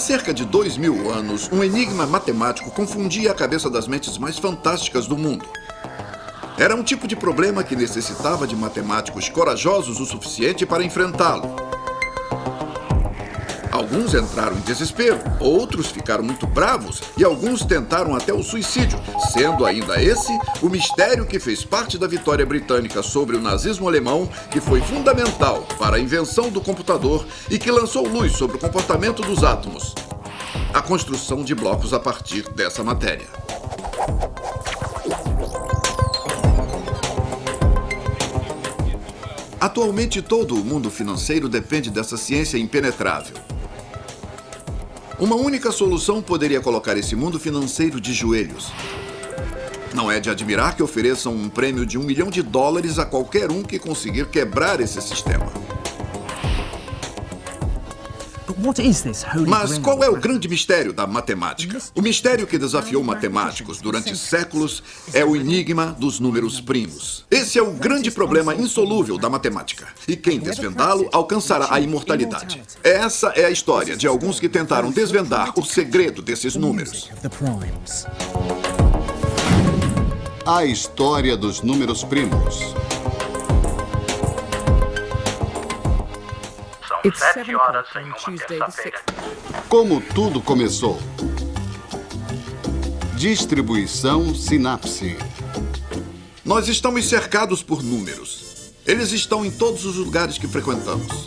cerca de 2000 anos, um enigma matemático confundia a cabeça das mentes mais fantásticas do mundo. Era um tipo de problema que necessitava de matemáticos corajosos o suficiente para enfrentá-lo. Alguns entraram em desespero, outros ficaram muito bravos e alguns tentaram até o suicídio, sendo ainda esse o mistério que fez parte da vitória britânica sobre o nazismo alemão, que foi fundamental para a invenção do computador e que lançou luz sobre o comportamento dos átomos. A construção de blocos a partir dessa matéria. Atualmente, todo o mundo financeiro depende dessa ciência impenetrável. Uma única solução poderia colocar esse mundo financeiro de joelhos. Não é de admirar que ofereçam um prêmio de $1 milhão a qualquer um que conseguir quebrar esse sistema. Mas qual é o grande mistério da matemática? O mistério que desafiou matemáticos durante séculos é o enigma dos números primos. Esse é o grande problema insolúvel da matemática. E quem desvendá-lo alcançará a imortalidade. Essa é a história de alguns que tentaram desvendar o segredo desses números. A história dos números primos. São 7 horas em uma terça-feira. Como tudo começou. Distribuição sinapse. Nós estamos cercados por números. Eles estão em todos os lugares que frequentamos.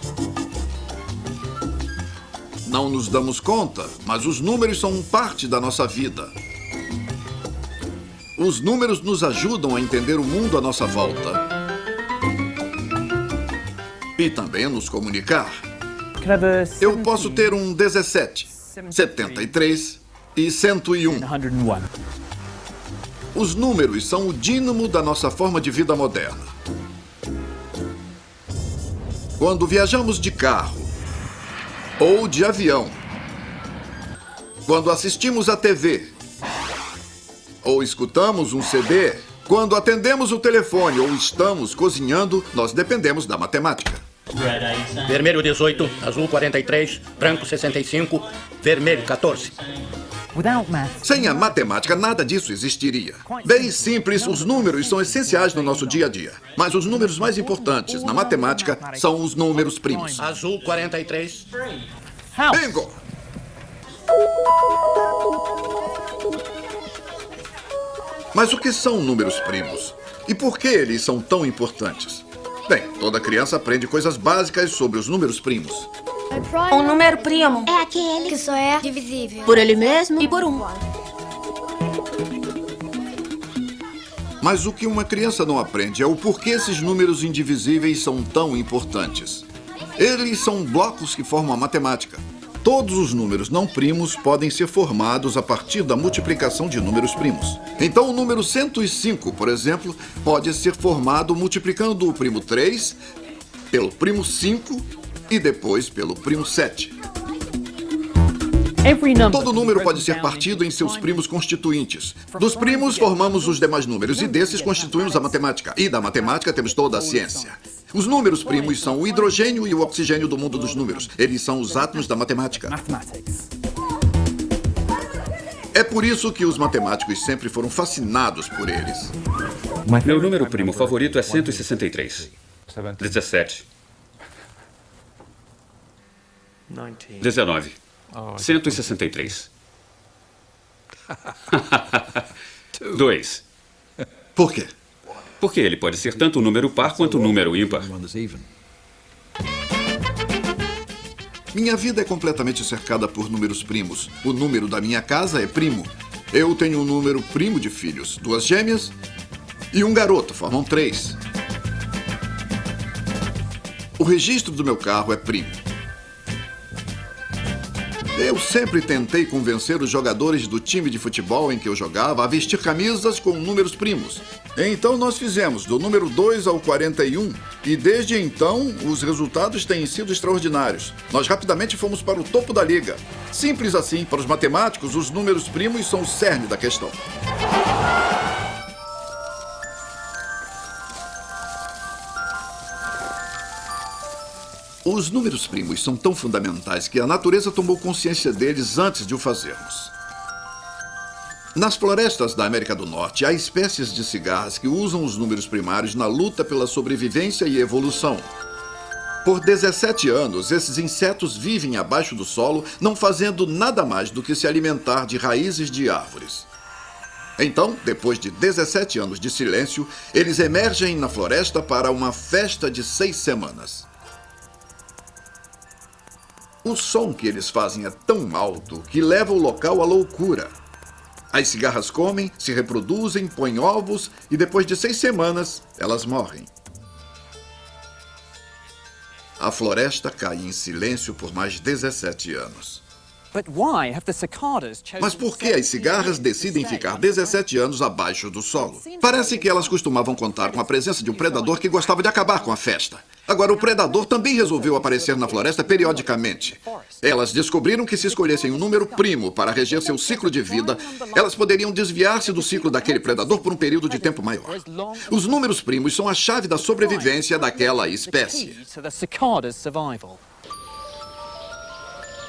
Não nos damos conta, mas os números são parte da nossa vida. Os números nos ajudam a entender o mundo à nossa volta. E também a nos comunicar. Eu posso ter um 17, 73 e 101. Os números são o dínamo da nossa forma de vida moderna. Quando viajamos de carro ou de avião, quando assistimos à TV ou escutamos um CD, quando atendemos o telefone ou estamos cozinhando, nós dependemos da matemática. Vermelho 18, azul 43, branco 65, vermelho 14. Sem a matemática, nada disso existiria. Bem simples, os números são essenciais no nosso dia a dia. Mas os números mais importantes na matemática são os números primos. Azul 43. Bingo! Mas o que são números primos? E por que eles são tão importantes? Bem, toda criança aprende coisas básicas sobre os números primos. Um número primo É aquele que só é divisível por ele mesmo e por um. Mas o que uma criança não aprende é o porquê esses números indivisíveis são tão importantes. Eles são blocos que formam a matemática. Todos os números não primos podem ser formados a partir da multiplicação de números primos. Então, o número 105, por exemplo, pode ser formado multiplicando o primo 3 pelo primo 5 e depois pelo primo 7. Todo número pode ser partido em seus primos constituintes. Dos primos, formamos os demais números e desses constituímos a matemática. E da matemática temos toda a ciência. Os números primos são o hidrogênio e o oxigênio do mundo dos números. Eles são os átomos da matemática. É por isso que os matemáticos sempre foram fascinados por eles. Meu número primo favorito é 163. 17. 19. 163. 2. Por quê? Porque ele pode ser tanto um número par quanto um número ímpar. Minha vida é completamente cercada por números primos. O número da minha casa é primo. Eu tenho um número primo de filhos, 2 gêmeas e um garoto, formam 3. O registro do meu carro é primo. Eu sempre tentei convencer os jogadores do time de futebol em que eu jogava a vestir camisas com números primos. Então nós fizemos do número 2 ao 41 e desde então os resultados têm sido extraordinários. Nós rapidamente fomos para o topo da liga. Simples assim, para os matemáticos, os números primos são o cerne da questão. Os números primos são tão fundamentais que a natureza tomou consciência deles antes de o fazermos. Nas florestas da América do Norte, há espécies de cigarras que usam os números primários na luta pela sobrevivência e evolução. Por 17 anos, esses insetos vivem abaixo do solo, não fazendo nada mais do que se alimentar de raízes de árvores. Então, depois de 17 anos de silêncio, eles emergem na floresta para uma festa de 6 semanas. O som que eles fazem é tão alto que leva o local à loucura. As cigarras comem, se reproduzem, põem ovos e depois de 6 semanas, elas morrem. A floresta cai em silêncio por mais 17 anos. Mas por que as cigarras decidem ficar 17 anos abaixo do solo? Parece que elas costumavam contar com a presença de um predador que gostava de acabar com a festa. Agora, o predador também resolveu aparecer na floresta periodicamente. Elas descobriram que se escolhessem um número primo para reger seu ciclo de vida, elas poderiam desviar-se do ciclo daquele predador por um período de tempo maior. Os números primos são a chave da sobrevivência daquela espécie.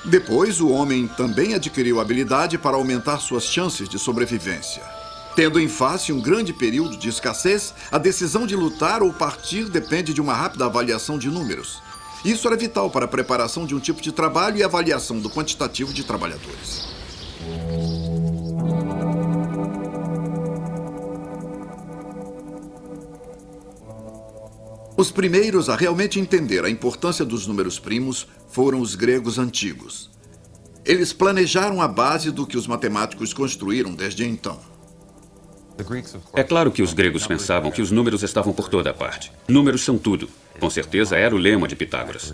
Depois, o homem também adquiriu habilidade para aumentar suas chances de sobrevivência. Tendo em face um grande período de escassez, a decisão de lutar ou partir depende de uma rápida avaliação de números. Isso era vital para a preparação de um tipo de trabalho e avaliação do quantitativo de trabalhadores. Os primeiros a realmente entender a importância dos números primos foram os gregos antigos. Eles planejaram a base do que os matemáticos construíram desde então. É claro que os gregos pensavam que os números estavam por toda parte. Números são tudo. Com certeza era o lema de Pitágoras.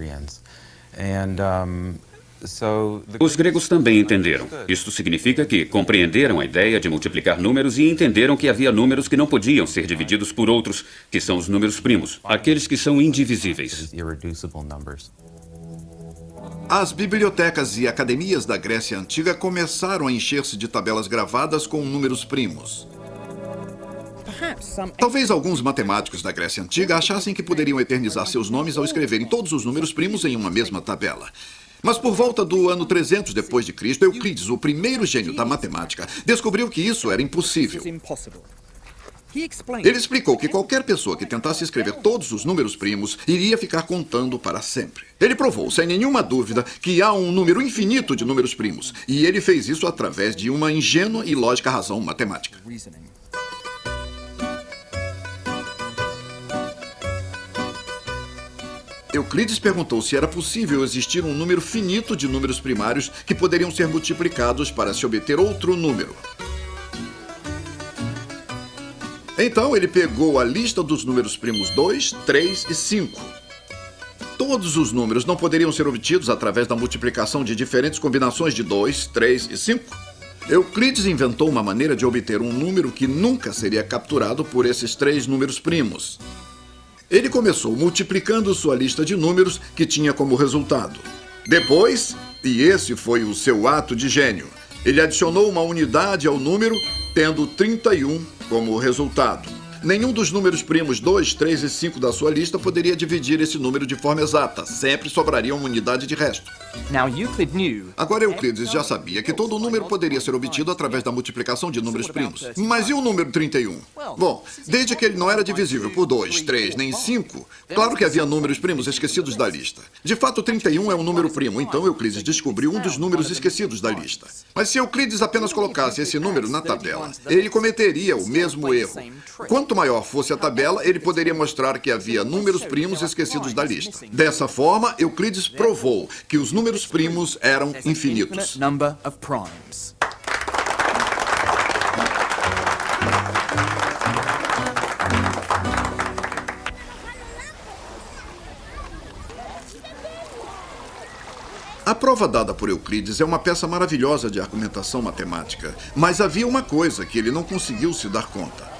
Os gregos também entenderam. Isto significa que compreenderam a ideia de multiplicar números e entenderam que havia números que não podiam ser divididos por outros, que são os números primos, aqueles que são indivisíveis. As bibliotecas e academias da Grécia Antiga começaram a encher-se de tabelas gravadas com números primos. Talvez alguns matemáticos da Grécia Antiga achassem que poderiam eternizar seus nomes ao escreverem todos os números primos em uma mesma tabela. Mas por volta do ano 300 depois de Cristo, Euclides, o primeiro gênio da matemática, descobriu que isso era impossível. Ele explicou que qualquer pessoa que tentasse escrever todos os números primos iria ficar contando para sempre. Ele provou, sem nenhuma dúvida, que há um número infinito de números primos. E ele fez isso através de uma ingênua e lógica razão matemática. Euclides perguntou se era possível existir um número finito de números primários que poderiam ser multiplicados para se obter outro número. Então, ele pegou a lista dos números primos 2, 3 e 5. Todos os números não poderiam ser obtidos através da multiplicação de diferentes combinações de 2, 3 e 5. Euclides inventou uma maneira de obter um número que nunca seria capturado por esses 3 números primos. Ele começou multiplicando sua lista de números, que tinha como resultado. Depois, e esse foi o seu ato de gênio, ele adicionou uma unidade ao número, tendo 31 como resultado. Nenhum dos números primos 2, 3 e 5 da sua lista poderia dividir esse número de forma exata. Sempre sobraria uma unidade de resto. Agora, Euclides já sabia que todo número poderia ser obtido através da multiplicação de números primos. Mas e o número 31? Bom, desde que ele não era divisível por 2, 3 nem 5, claro que havia números primos esquecidos da lista. De fato, 31 é um número primo, então Euclides descobriu um dos números esquecidos da lista. Mas se Euclides apenas colocasse esse número na tabela, ele cometeria o mesmo erro. Quanto maior fosse a tabela, ele poderia mostrar que havia números primos esquecidos da lista. Dessa forma, Euclides provou que os números primos eram infinitos. A prova dada por Euclides é uma peça maravilhosa de argumentação matemática, mas havia uma coisa que ele não conseguiu se dar conta.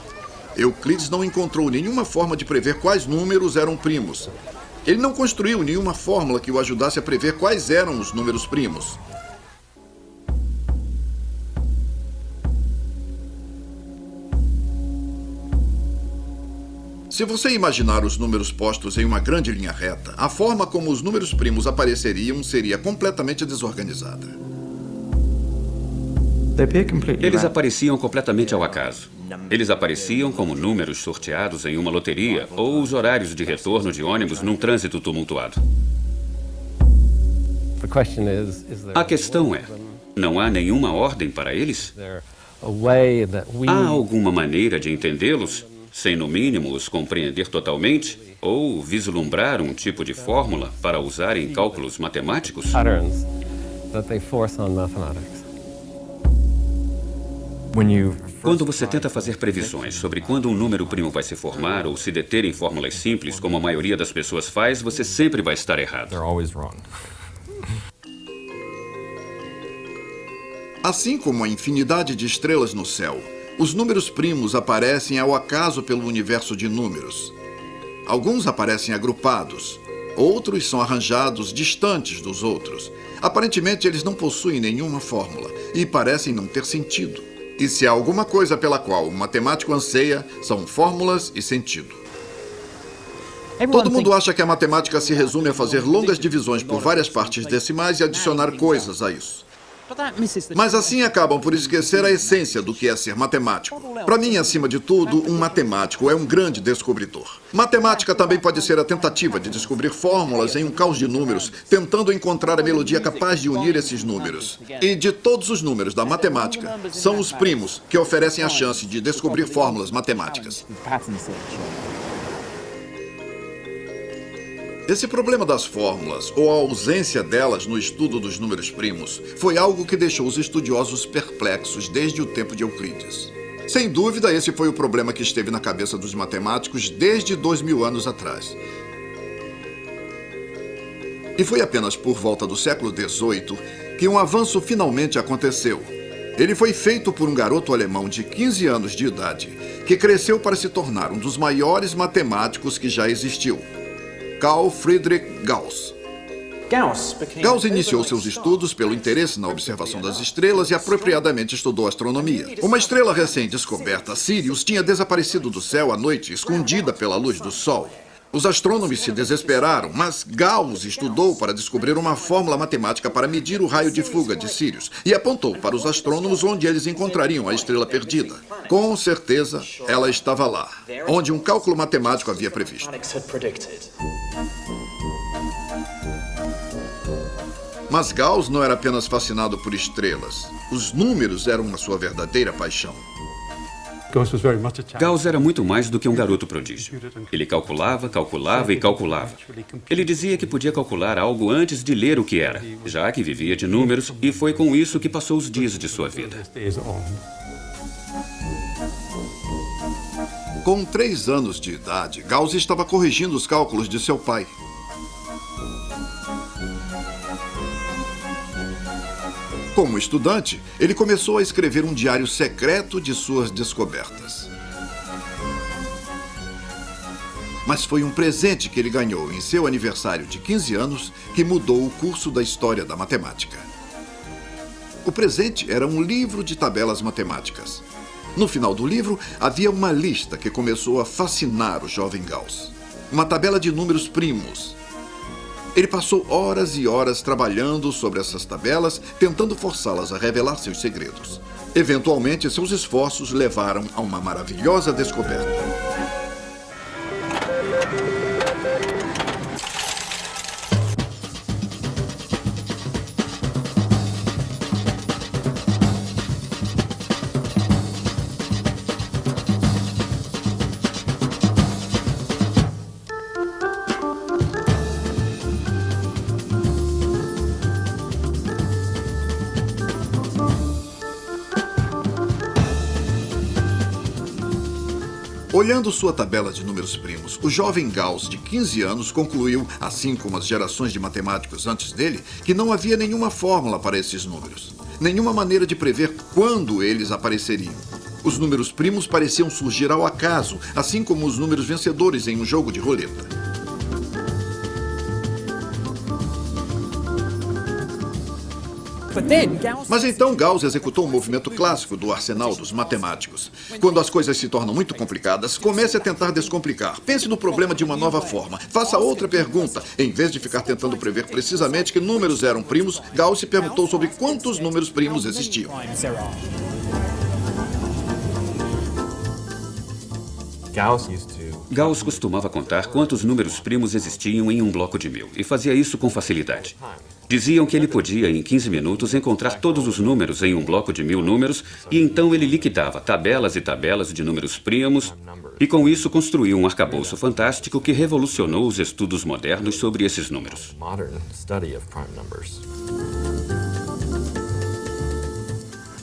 Euclides não encontrou nenhuma forma de prever quais números eram primos. Ele não construiu nenhuma fórmula que o ajudasse a prever quais eram os números primos. Se você imaginar os números postos em uma grande linha reta, a forma como os números primos apareceriam seria completamente desorganizada. Eles apareciam completamente ao acaso. Eles apareciam como números sorteados em uma loteria ou os horários de retorno de ônibus num trânsito tumultuado. A questão é, não há nenhuma ordem para eles? Há alguma maneira de entendê-los, sem no mínimo os compreender totalmente, ou vislumbrar um tipo de fórmula para usar em cálculos matemáticos? Quando você tenta fazer previsões sobre quando um número primo vai se formar ou se deter em fórmulas simples, como a maioria das pessoas faz, você sempre vai estar errado. Assim como a infinidade de estrelas no céu, os números primos aparecem ao acaso pelo universo de números. Alguns aparecem agrupados, outros são arranjados distantes dos outros. Aparentemente, eles não possuem nenhuma fórmula e parecem não ter sentido. E se há alguma coisa pela qual o matemático anseia, são fórmulas e sentido. Todo mundo acha que a matemática se resume a fazer longas divisões por várias partes decimais e adicionar coisas a isso. Mas assim acabam por esquecer a essência do que é ser matemático. Para mim, acima de tudo, um matemático é um grande descobridor. Matemática também pode ser a tentativa de descobrir fórmulas em um caos de números, tentando encontrar a melodia capaz de unir esses números. E de todos os números da matemática, são os primos que oferecem a chance de descobrir fórmulas matemáticas. Esse problema das fórmulas, ou a ausência delas no estudo dos números primos, foi algo que deixou os estudiosos perplexos desde o tempo de Euclides. Sem dúvida, esse foi o problema que esteve na cabeça dos matemáticos desde 2000 anos atrás. E foi apenas por volta do século XVIII que um avanço finalmente aconteceu. Ele foi feito por um garoto alemão de 15 anos de idade, que cresceu para se tornar um dos maiores matemáticos que já existiu. Carl Friedrich Gauss. Gauss iniciou seus estudos pelo interesse na observação das estrelas e apropriadamente estudou astronomia. Uma estrela recém-descoberta, Sirius, tinha desaparecido do céu à noite, escondida pela luz do Sol. Os astrônomos se desesperaram, mas Gauss estudou para descobrir uma fórmula matemática para medir o raio de fuga de Sirius e apontou para os astrônomos onde eles encontrariam a estrela perdida. Com certeza, ela estava lá, onde um cálculo matemático havia previsto. Mas Gauss não era apenas fascinado por estrelas. Os números eram a sua verdadeira paixão. Gauss era muito mais do que um garoto prodígio. Ele calculava, calculava e calculava. Ele dizia que podia calcular algo antes de ler o que era, já que vivia de números, e foi com isso que passou os dias de sua vida. Com 3 anos de idade, Gauss estava corrigindo os cálculos de seu pai. Como estudante, ele começou a escrever um diário secreto de suas descobertas. Mas foi um presente que ele ganhou em seu aniversário de 15 anos que mudou o curso da história da matemática. O presente era um livro de tabelas matemáticas. No final do livro, havia uma lista que começou a fascinar o jovem Gauss. Uma tabela de números primos. Ele passou horas e horas trabalhando sobre essas tabelas, tentando forçá-las a revelar seus segredos. Eventualmente, seus esforços levaram a uma maravilhosa descoberta. Olhando sua tabela de números primos, o jovem Gauss, de 15 anos, concluiu, assim como as gerações de matemáticos antes dele, que não havia nenhuma fórmula para esses números. Nenhuma maneira de prever quando eles apareceriam. Os números primos pareciam surgir ao acaso, assim como os números vencedores em um jogo de roleta. Mas então Gauss executou um movimento clássico do arsenal dos matemáticos. Quando as coisas se tornam muito complicadas, comece a tentar descomplicar. Pense no problema de uma nova forma. Faça outra pergunta. Em vez de ficar tentando prever precisamente que números eram primos, Gauss se perguntou sobre quantos números primos existiam. Gauss costumava contar quantos números primos existiam em um bloco de 1000 e fazia isso com facilidade. Diziam que ele podia, em 15 minutos, encontrar todos os números em um bloco de 1000 números e então ele liquidava tabelas e tabelas de números primos e com isso construiu um arcabouço fantástico que revolucionou os estudos modernos sobre esses números.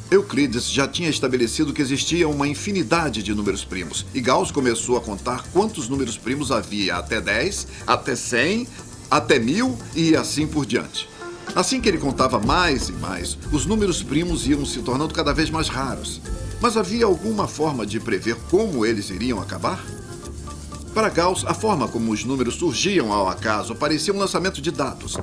Euclides já tinha estabelecido que existia uma infinidade de números primos. E Gauss começou a contar quantos números primos havia até 10, até 100, até 1000 e assim por diante. Assim que ele contava mais e mais, os números primos iam se tornando cada vez mais raros. Mas havia alguma forma de prever como eles iriam acabar? Para Gauss, a forma como os números surgiam ao acaso parecia um lançamento de dados.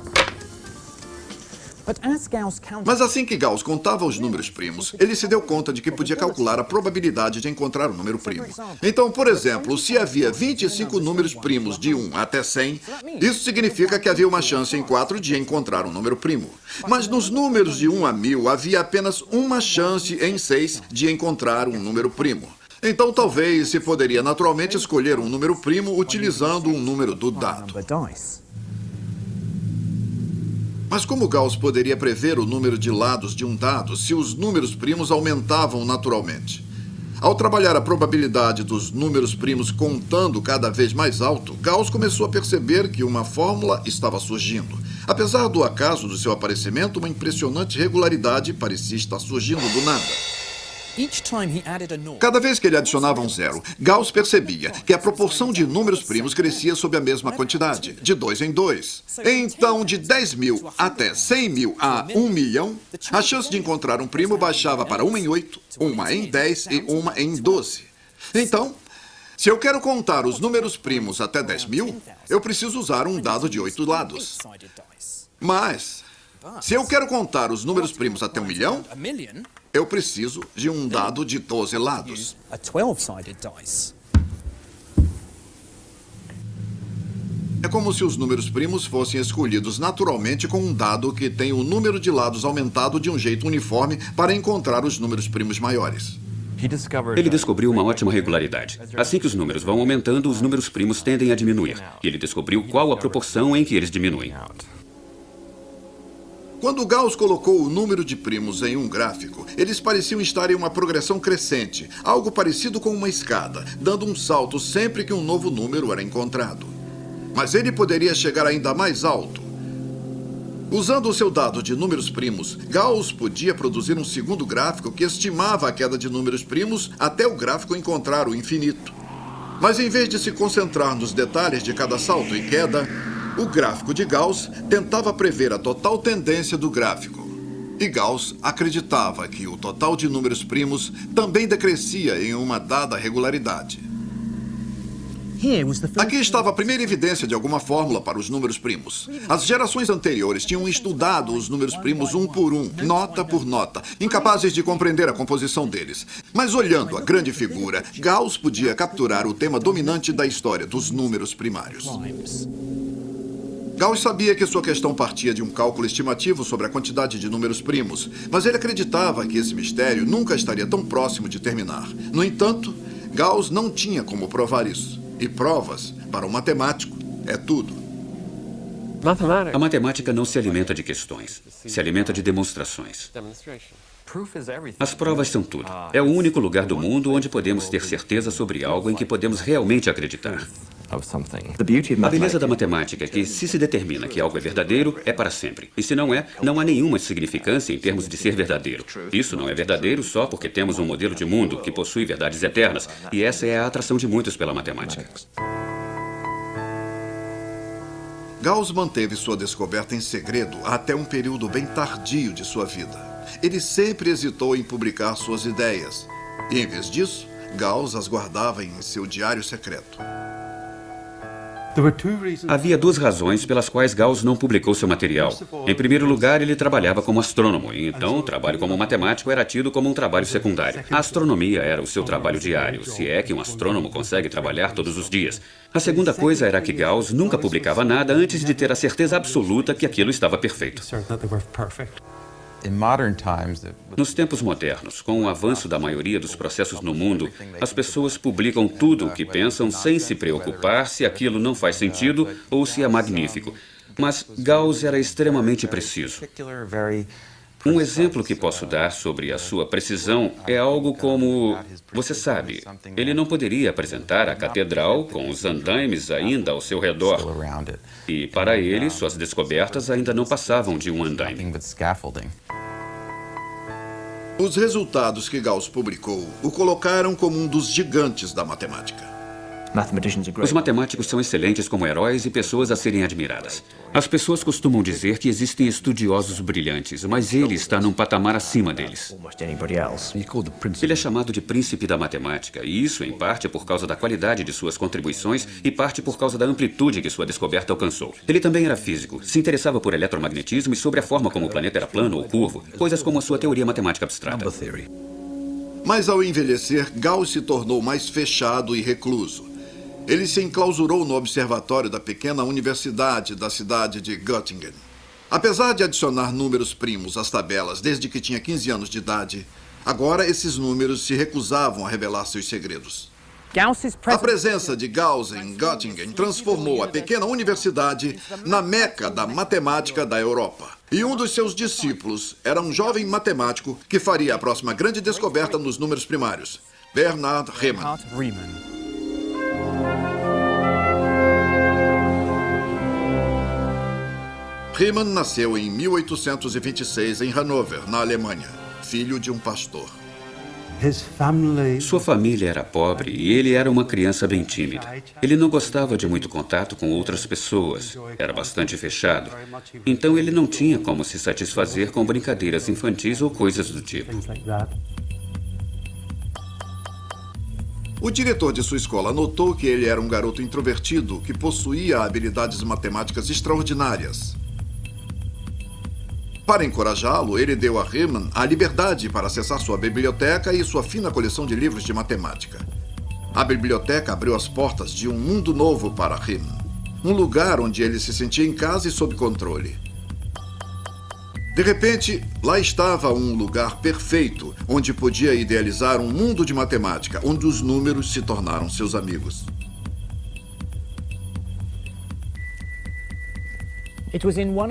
Mas assim que Gauss contava os números primos, ele se deu conta de que podia calcular a probabilidade de encontrar um número primo. Então, por exemplo, se havia 25 números primos de 1 até 100, isso significa que havia uma chance em 4 de encontrar um número primo. Mas nos números de 1 a 1000, havia apenas uma chance em 6 de encontrar um número primo. Então, talvez se poderia naturalmente escolher um número primo utilizando um número do dado. Mas como Gauss poderia prever o número de lados de um dado se os números primos aumentavam naturalmente? Ao trabalhar a probabilidade dos números primos contando cada vez mais alto, Gauss começou a perceber que uma fórmula estava surgindo. Apesar do acaso do seu aparecimento, uma impressionante regularidade parecia estar surgindo do nada. Cada vez que ele adicionava um zero, Gauss percebia que a proporção de números primos crescia sob a mesma quantidade, de 2 em 2. Então, de 10.000 até 100.000 a 1 milhão, a chance de encontrar um primo baixava para 1 em 8, 1 em 10 e 1 em 12. Então, se eu quero contar os números primos até 10.000, eu preciso usar um dado de 8 lados. Mas, se eu quero contar os números primos até 1 milhão, eu preciso de um dado de 12 lados. É como se os números primos fossem escolhidos naturalmente com um dado que tem o número de lados aumentado de um jeito uniforme para encontrar os números primos maiores. Ele descobriu uma ótima regularidade. Assim que os números vão aumentando, os números primos tendem a diminuir. E ele descobriu qual a proporção em que eles diminuem. Quando Gauss colocou o número de primos em um gráfico, eles pareciam estar em uma progressão crescente, algo parecido com uma escada, dando um salto sempre que um novo número era encontrado. Mas ele poderia chegar ainda mais alto. Usando o seu dado de números primos, Gauss podia produzir um segundo gráfico que estimava a queda de números primos até o gráfico encontrar o infinito. Mas em vez de se concentrar nos detalhes de cada salto e queda, o gráfico de Gauss tentava prever a total tendência do gráfico. E Gauss acreditava que o total de números primos também decrescia em uma dada regularidade. Aqui estava a primeira evidência de alguma fórmula para os números primos. As gerações anteriores tinham estudado os números primos um por um, nota por nota, incapazes de compreender a composição deles. Mas olhando a grande figura, Gauss podia capturar o tema dominante da história dos números primários. Gauss sabia que sua questão partia de um cálculo estimativo sobre a quantidade de números primos, mas ele acreditava que esse mistério nunca estaria tão próximo de terminar. No entanto, Gauss não tinha como provar isso. E provas, para um matemático, é tudo. A matemática não se alimenta de questões, se alimenta de demonstrações. As provas são tudo. É o único lugar do mundo onde podemos ter certeza sobre algo em que podemos realmente acreditar. A beleza da matemática é que, se determina que algo é verdadeiro, é para sempre. E se não é, não há nenhuma significância em termos de ser verdadeiro. Isso não é verdadeiro só porque temos um modelo de mundo que possui verdades eternas. E essa é a atração de muitos pela matemática. Gauss manteve sua descoberta em segredo até um período bem tardio de sua vida. Ele sempre hesitou em publicar suas ideias. E, em vez disso, Gauss as guardava em seu diário secreto. Havia duas razões pelas quais Gauss não publicou seu material. Em primeiro lugar, ele trabalhava como astrônomo, e então o trabalho como matemático era tido como um trabalho secundário. A astronomia era o seu trabalho diário, se é que um astrônomo consegue trabalhar todos os dias. A segunda coisa era que Gauss nunca publicava nada antes de ter a certeza absoluta que aquilo estava perfeito. Nos tempos modernos, com o avanço da maioria dos processos no mundo, as pessoas publicam tudo o que pensam sem se preocupar se aquilo não faz sentido ou se é magnífico. Mas Gauss era extremamente preciso. Um exemplo que posso dar sobre a sua precisão é algo como... Você sabe, ele não poderia apresentar a catedral com os andaimes ainda ao seu redor. E, para ele, suas descobertas ainda não passavam de um andaime. Os resultados que Gauss publicou o colocaram como um dos gigantes da matemática. Os matemáticos são excelentes como heróis e pessoas a serem admiradas. As pessoas costumam dizer que existem estudiosos brilhantes, mas ele está num patamar acima deles. Ele é chamado de príncipe da matemática, e isso, em parte, é por causa da qualidade de suas contribuições e parte por causa da amplitude que sua descoberta alcançou. Ele também era físico, se interessava por eletromagnetismo e sobre a forma como o planeta era plano ou curvo, coisas como a sua teoria matemática abstrata. Mas ao envelhecer, Gauss se tornou mais fechado e recluso. Ele se enclausurou no observatório da pequena universidade da cidade de Göttingen. Apesar de adicionar números primos às tabelas desde que tinha 15 anos de idade, agora esses números se recusavam a revelar seus segredos. A presença de Gauss em Göttingen transformou a pequena universidade na meca da matemática da Europa. E um dos seus discípulos era um jovem matemático que faria a próxima grande descoberta nos números primários, Bernhard Riemann. Riemann nasceu em 1826 em Hannover, na Alemanha, filho de um pastor. Sua família era pobre e ele era uma criança bem tímida. Ele não gostava de muito contato com outras pessoas, era bastante fechado. Então ele não tinha como se satisfazer com brincadeiras infantis ou coisas do tipo. O diretor de sua escola notou que ele era um garoto introvertido que possuía habilidades matemáticas extraordinárias. Para encorajá-lo, ele deu a Riemann a liberdade para acessar sua biblioteca e sua fina coleção de livros de matemática. A biblioteca abriu as portas de um mundo novo para Riemann, um lugar onde ele se sentia em casa e sob controle. De repente, lá estava um lugar perfeito, onde podia idealizar um mundo de matemática, onde os números se tornaram seus amigos.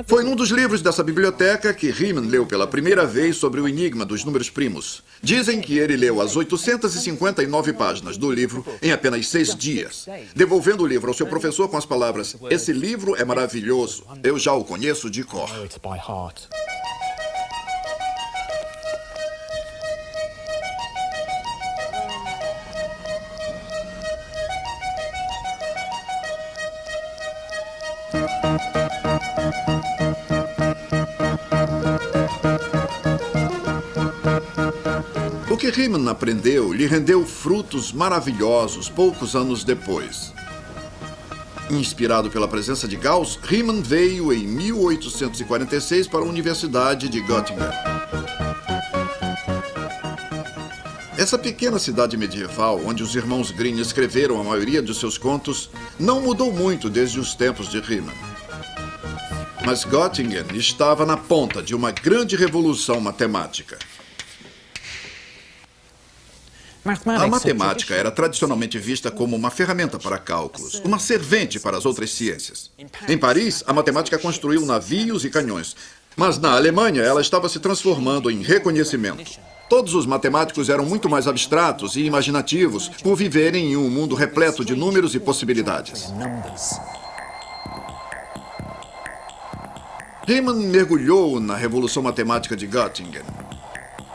Foi num dos livros dessa biblioteca que Riemann leu pela primeira vez sobre o enigma dos números primos. Dizem que ele leu as 859 páginas do livro em apenas 6 dias, devolvendo o livro ao seu professor com as palavras: "Esse livro é maravilhoso, eu já o conheço de cor." O que Riemann aprendeu lhe rendeu frutos maravilhosos poucos anos depois. Inspirado pela presença de Gauss, Riemann veio em 1846 para a Universidade de Göttingen. Essa pequena cidade medieval, onde os irmãos Grimm escreveram a maioria de seus contos, não mudou muito desde os tempos de Riemann. Mas Göttingen estava na ponta de uma grande revolução matemática. A matemática era tradicionalmente vista como uma ferramenta para cálculos, uma servente para as outras ciências. Em Paris, a matemática construiu navios e canhões, mas na Alemanha ela estava se transformando em reconhecimento. Todos os matemáticos eram muito mais abstratos e imaginativos por viverem em um mundo repleto de números e possibilidades. Riemann mergulhou na revolução matemática de Göttingen.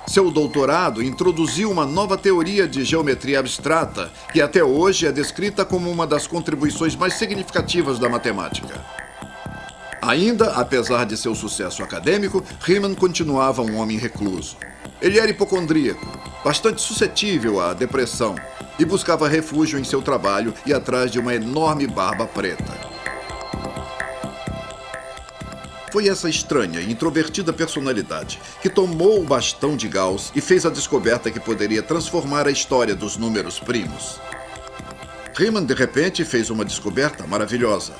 Seu doutorado introduziu uma nova teoria de geometria abstrata, que até hoje é descrita como uma das contribuições mais significativas da matemática. Ainda, apesar de seu sucesso acadêmico, Riemann continuava um homem recluso. Ele era hipocondríaco, bastante suscetível à depressão, e buscava refúgio em seu trabalho e atrás de uma enorme barba preta. Foi essa estranha e introvertida personalidade que tomou o bastão de Gauss e fez a descoberta que poderia transformar a história dos números primos. Riemann, de repente, fez uma descoberta maravilhosa.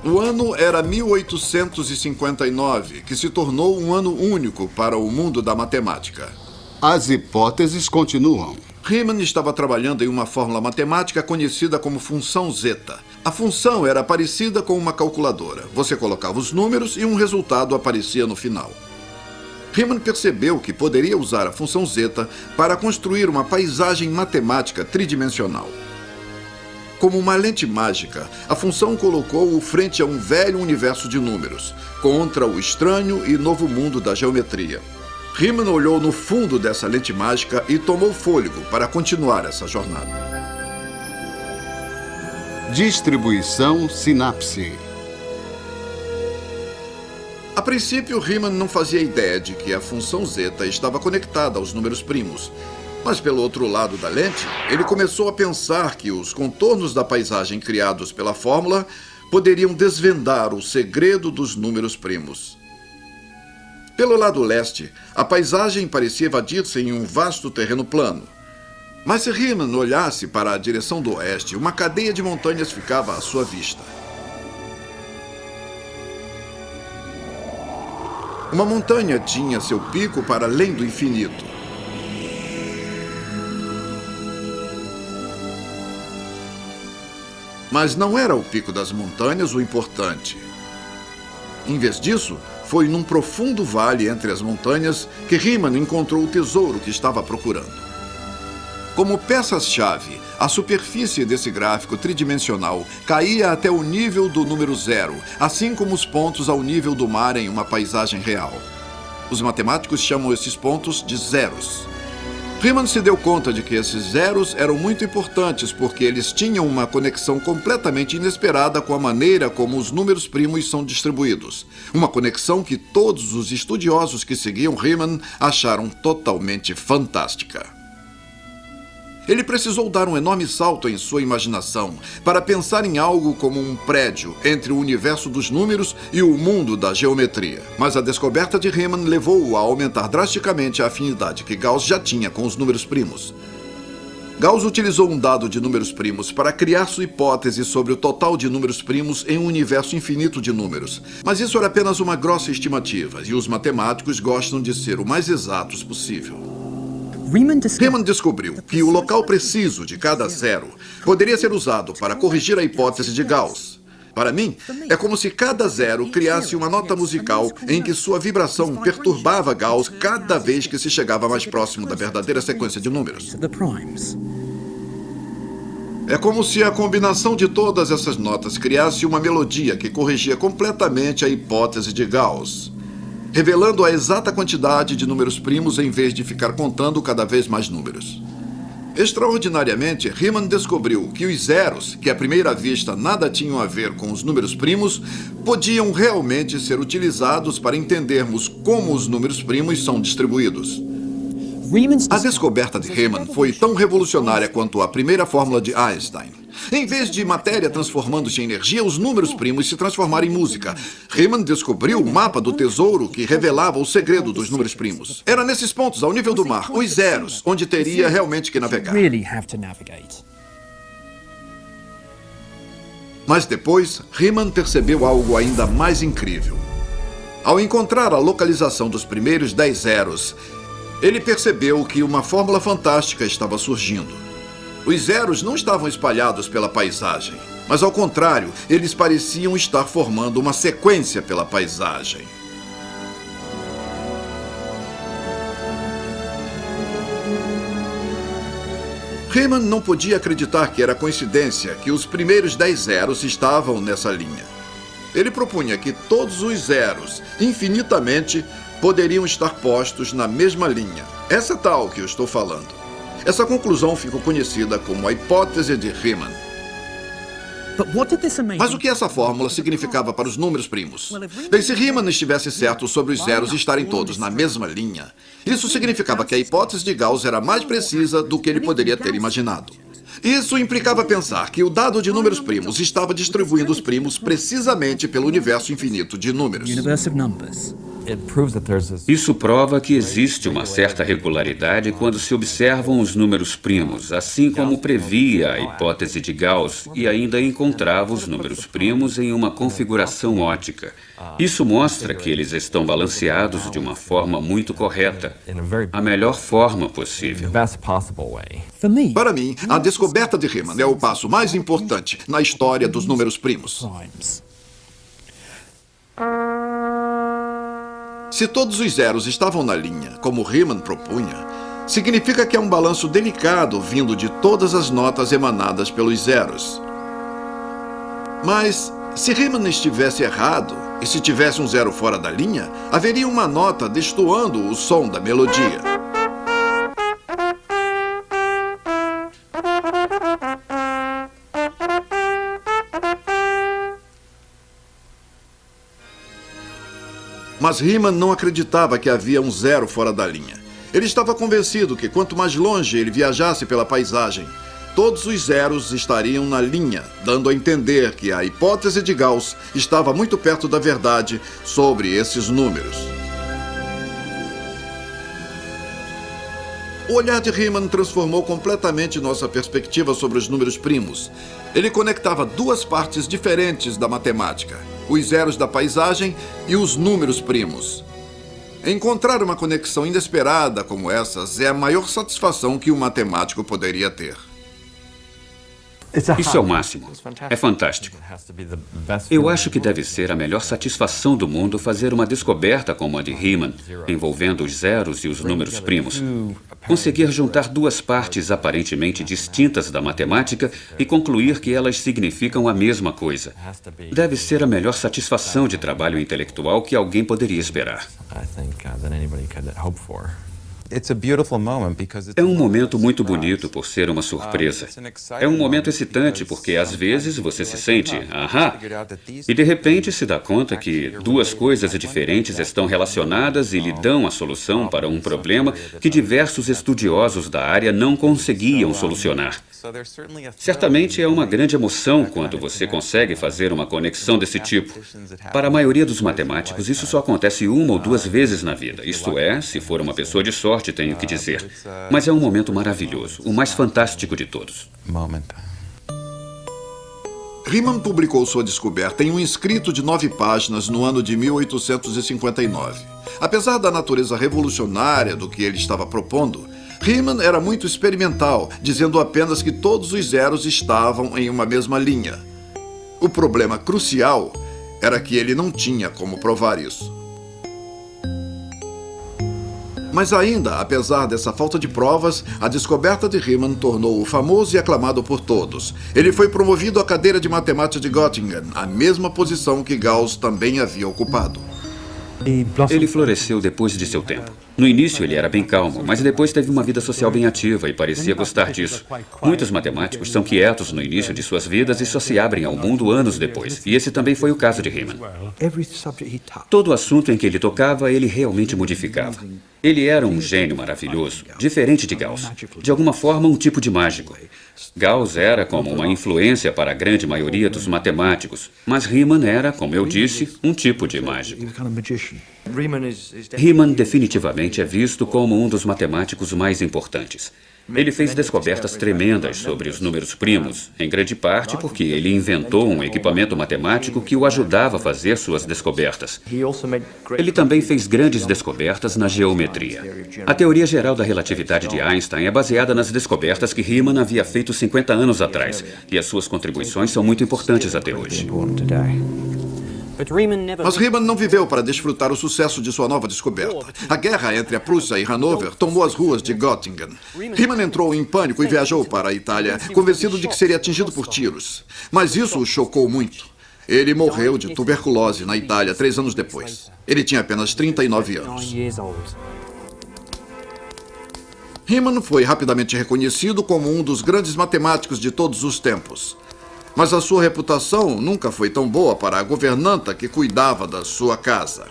O ano era 1859, que se tornou um ano único para o mundo da matemática. As hipóteses continuam. Riemann estava trabalhando em uma fórmula matemática conhecida como função zeta. A função era parecida com uma calculadora. Você colocava os números e um resultado aparecia no final. Riemann percebeu que poderia usar a função zeta para construir uma paisagem matemática tridimensional. Como uma lente mágica, a função colocou-o frente a um velho universo de números, contra o estranho e novo mundo da geometria. Riemann olhou no fundo dessa lente mágica e tomou fôlego para continuar essa jornada. Distribuição sinapse. A princípio, Riemann não fazia ideia de que a função zeta estava conectada aos números primos. Mas, pelo outro lado da lente, ele começou a pensar que os contornos da paisagem criados pela fórmula poderiam desvendar o segredo dos números primos. Pelo lado leste, a paisagem parecia evadir-se em um vasto terreno plano. Mas se Riemann olhasse para a direção do oeste, uma cadeia de montanhas ficava à sua vista. Uma montanha tinha seu pico para além do infinito. Mas não era o pico das montanhas o importante. Em vez disso, foi num profundo vale entre as montanhas que Riemann encontrou o tesouro que estava procurando. Como peças-chave, a superfície desse gráfico tridimensional caía até o nível do número zero, assim como os pontos ao nível do mar em uma paisagem real. Os matemáticos chamam esses pontos de zeros. Riemann se deu conta de que esses zeros eram muito importantes porque eles tinham uma conexão completamente inesperada com a maneira como os números primos são distribuídos. Uma conexão que todos os estudiosos que seguiam Riemann acharam totalmente fantástica. Ele precisou dar um enorme salto em sua imaginação para pensar em algo como um prédio entre o universo dos números e o mundo da geometria. Mas a descoberta de Riemann levou-o a aumentar drasticamente a afinidade que Gauss já tinha com os números primos. Gauss utilizou um dado de números primos para criar sua hipótese sobre o total de números primos em um universo infinito de números. Mas isso era apenas uma grossa estimativa, e os matemáticos gostam de ser o mais exatos possível. Riemann descobriu que o local preciso de cada zero poderia ser usado para corrigir a hipótese de Gauss. Para mim, é como se cada zero criasse uma nota musical em que sua vibração perturbava Gauss cada vez que se chegava mais próximo da verdadeira sequência de números. É como se a combinação de todas essas notas criasse uma melodia que corrigia completamente a hipótese de Gauss, revelando a exata quantidade de números primos em vez de ficar contando cada vez mais números. Extraordinariamente, Riemann descobriu que os zeros, que à primeira vista nada tinham a ver com os números primos, podiam realmente ser utilizados para entendermos como os números primos são distribuídos. A descoberta de Riemann foi tão revolucionária quanto a primeira fórmula de Einstein. Em vez de matéria transformando-se em energia, os números primos se transformaram em música. Riemann descobriu o mapa do tesouro que revelava o segredo dos números primos. Era nesses pontos, ao nível do mar, os zeros, onde teria realmente que navegar. Mas depois, Riemann percebeu algo ainda mais incrível. Ao encontrar a localização dos primeiros 10 zeros, ele percebeu que uma fórmula fantástica estava surgindo. Os zeros não estavam espalhados pela paisagem, mas ao contrário, eles pareciam estar formando uma sequência pela paisagem. Riemann não podia acreditar que era coincidência que os primeiros 10 zeros estavam nessa linha. Ele propunha que todos os zeros, infinitamente, poderiam estar postos na mesma linha. Essa tal que eu estou falando. Essa conclusão ficou conhecida como a hipótese de Riemann. Mas o que essa fórmula significava para os números primos? Bem, se Riemann estivesse certo sobre os zeros estarem todos na mesma linha, isso significava que a hipótese de Gauss era mais precisa do que ele poderia ter imaginado. Isso implicava pensar que o dado de números primos estava distribuindo os primos precisamente pelo universo infinito de números. Isso prova que existe uma certa regularidade quando se observam os números primos, assim como previa a hipótese de Gauss e ainda encontrava os números primos em uma configuração ótica. Isso mostra que eles estão balanceados de uma forma muito correta, a melhor forma possível. Para mim, a descoberta de Riemann é o passo mais importante na história dos números primos. Se todos os zeros estavam na linha, como Riemann propunha, significa que é um balanço delicado vindo de todas as notas emanadas pelos zeros. Mas, se Riemann estivesse errado, e se tivesse um zero fora da linha, haveria uma nota destoando o som da melodia. Mas Riemann não acreditava que havia um zero fora da linha. Ele estava convencido que quanto mais longe ele viajasse pela paisagem, todos os zeros estariam na linha, dando a entender que a hipótese de Gauss estava muito perto da verdade sobre esses números. O olhar de Riemann transformou completamente nossa perspectiva sobre os números primos. Ele conectava duas partes diferentes da matemática: os zeros da paisagem e os números primos. Encontrar uma conexão inesperada como essas é a maior satisfação que um matemático poderia ter. Isso é o máximo. É fantástico. Eu acho que deve ser a melhor satisfação do mundo fazer uma descoberta como a de Riemann, envolvendo os zeros e os números primos. Conseguir juntar duas partes aparentemente distintas da matemática e concluir que elas significam a mesma coisa. Deve ser a melhor satisfação de trabalho intelectual que alguém poderia esperar. É um momento muito bonito por ser uma surpresa. É um momento excitante porque às vezes você se sente, ahá, e de repente se dá conta que duas coisas diferentes estão relacionadas e lhe dão a solução para um problema que diversos estudiosos da área não conseguiam solucionar. Certamente é uma grande emoção quando você consegue fazer uma conexão desse tipo. Para a maioria dos matemáticos, isso só acontece uma ou duas vezes na vida. Isto é, se for uma pessoa de sorte, tenho que dizer. Mas é um momento maravilhoso, o mais fantástico de todos. Riemann publicou sua descoberta em um escrito de 9 páginas no ano de 1859. Apesar da natureza revolucionária do que ele estava propondo, Riemann era muito experimental, dizendo apenas que todos os zeros estavam em uma mesma linha. O problema crucial era que ele não tinha como provar isso. Mas ainda, apesar dessa falta de provas, a descoberta de Riemann tornou-o famoso e aclamado por todos. Ele foi promovido à cadeira de matemática de Göttingen, a mesma posição que Gauss também havia ocupado. Ele floresceu depois de seu tempo. No início ele era bem calmo, mas depois teve uma vida social bem ativa e parecia gostar disso. Muitos matemáticos são quietos no início de suas vidas e só se abrem ao mundo anos depois. E esse também foi o caso de Riemann. Todo assunto em que ele tocava, ele realmente modificava. Ele era um gênio maravilhoso, diferente de Gauss. De alguma forma, um tipo de mágico. Gauss era como uma influência para a grande maioria dos matemáticos, mas Riemann era, como eu disse, um tipo de mágico. Riemann definitivamente é visto como um dos matemáticos mais importantes. Ele fez descobertas tremendas sobre os números primos, em grande parte porque ele inventou um equipamento matemático que o ajudava a fazer suas descobertas. Ele também fez grandes descobertas na geometria. A teoria geral da relatividade de Einstein é baseada nas descobertas que Riemann havia feito 50 anos atrás, e as suas contribuições são muito importantes até hoje. Mas Riemann não viveu para desfrutar o sucesso de sua nova descoberta. A guerra entre a Prússia e Hanover tomou as ruas de Göttingen. Riemann entrou em pânico e viajou para a Itália, convencido de que seria atingido por tiros. Mas isso o chocou muito. Ele morreu de tuberculose na Itália 3 anos depois. Ele tinha apenas 39 anos. Riemann foi rapidamente reconhecido como um dos grandes matemáticos de todos os tempos. Mas a sua reputação nunca foi tão boa para a governanta que cuidava da sua casa.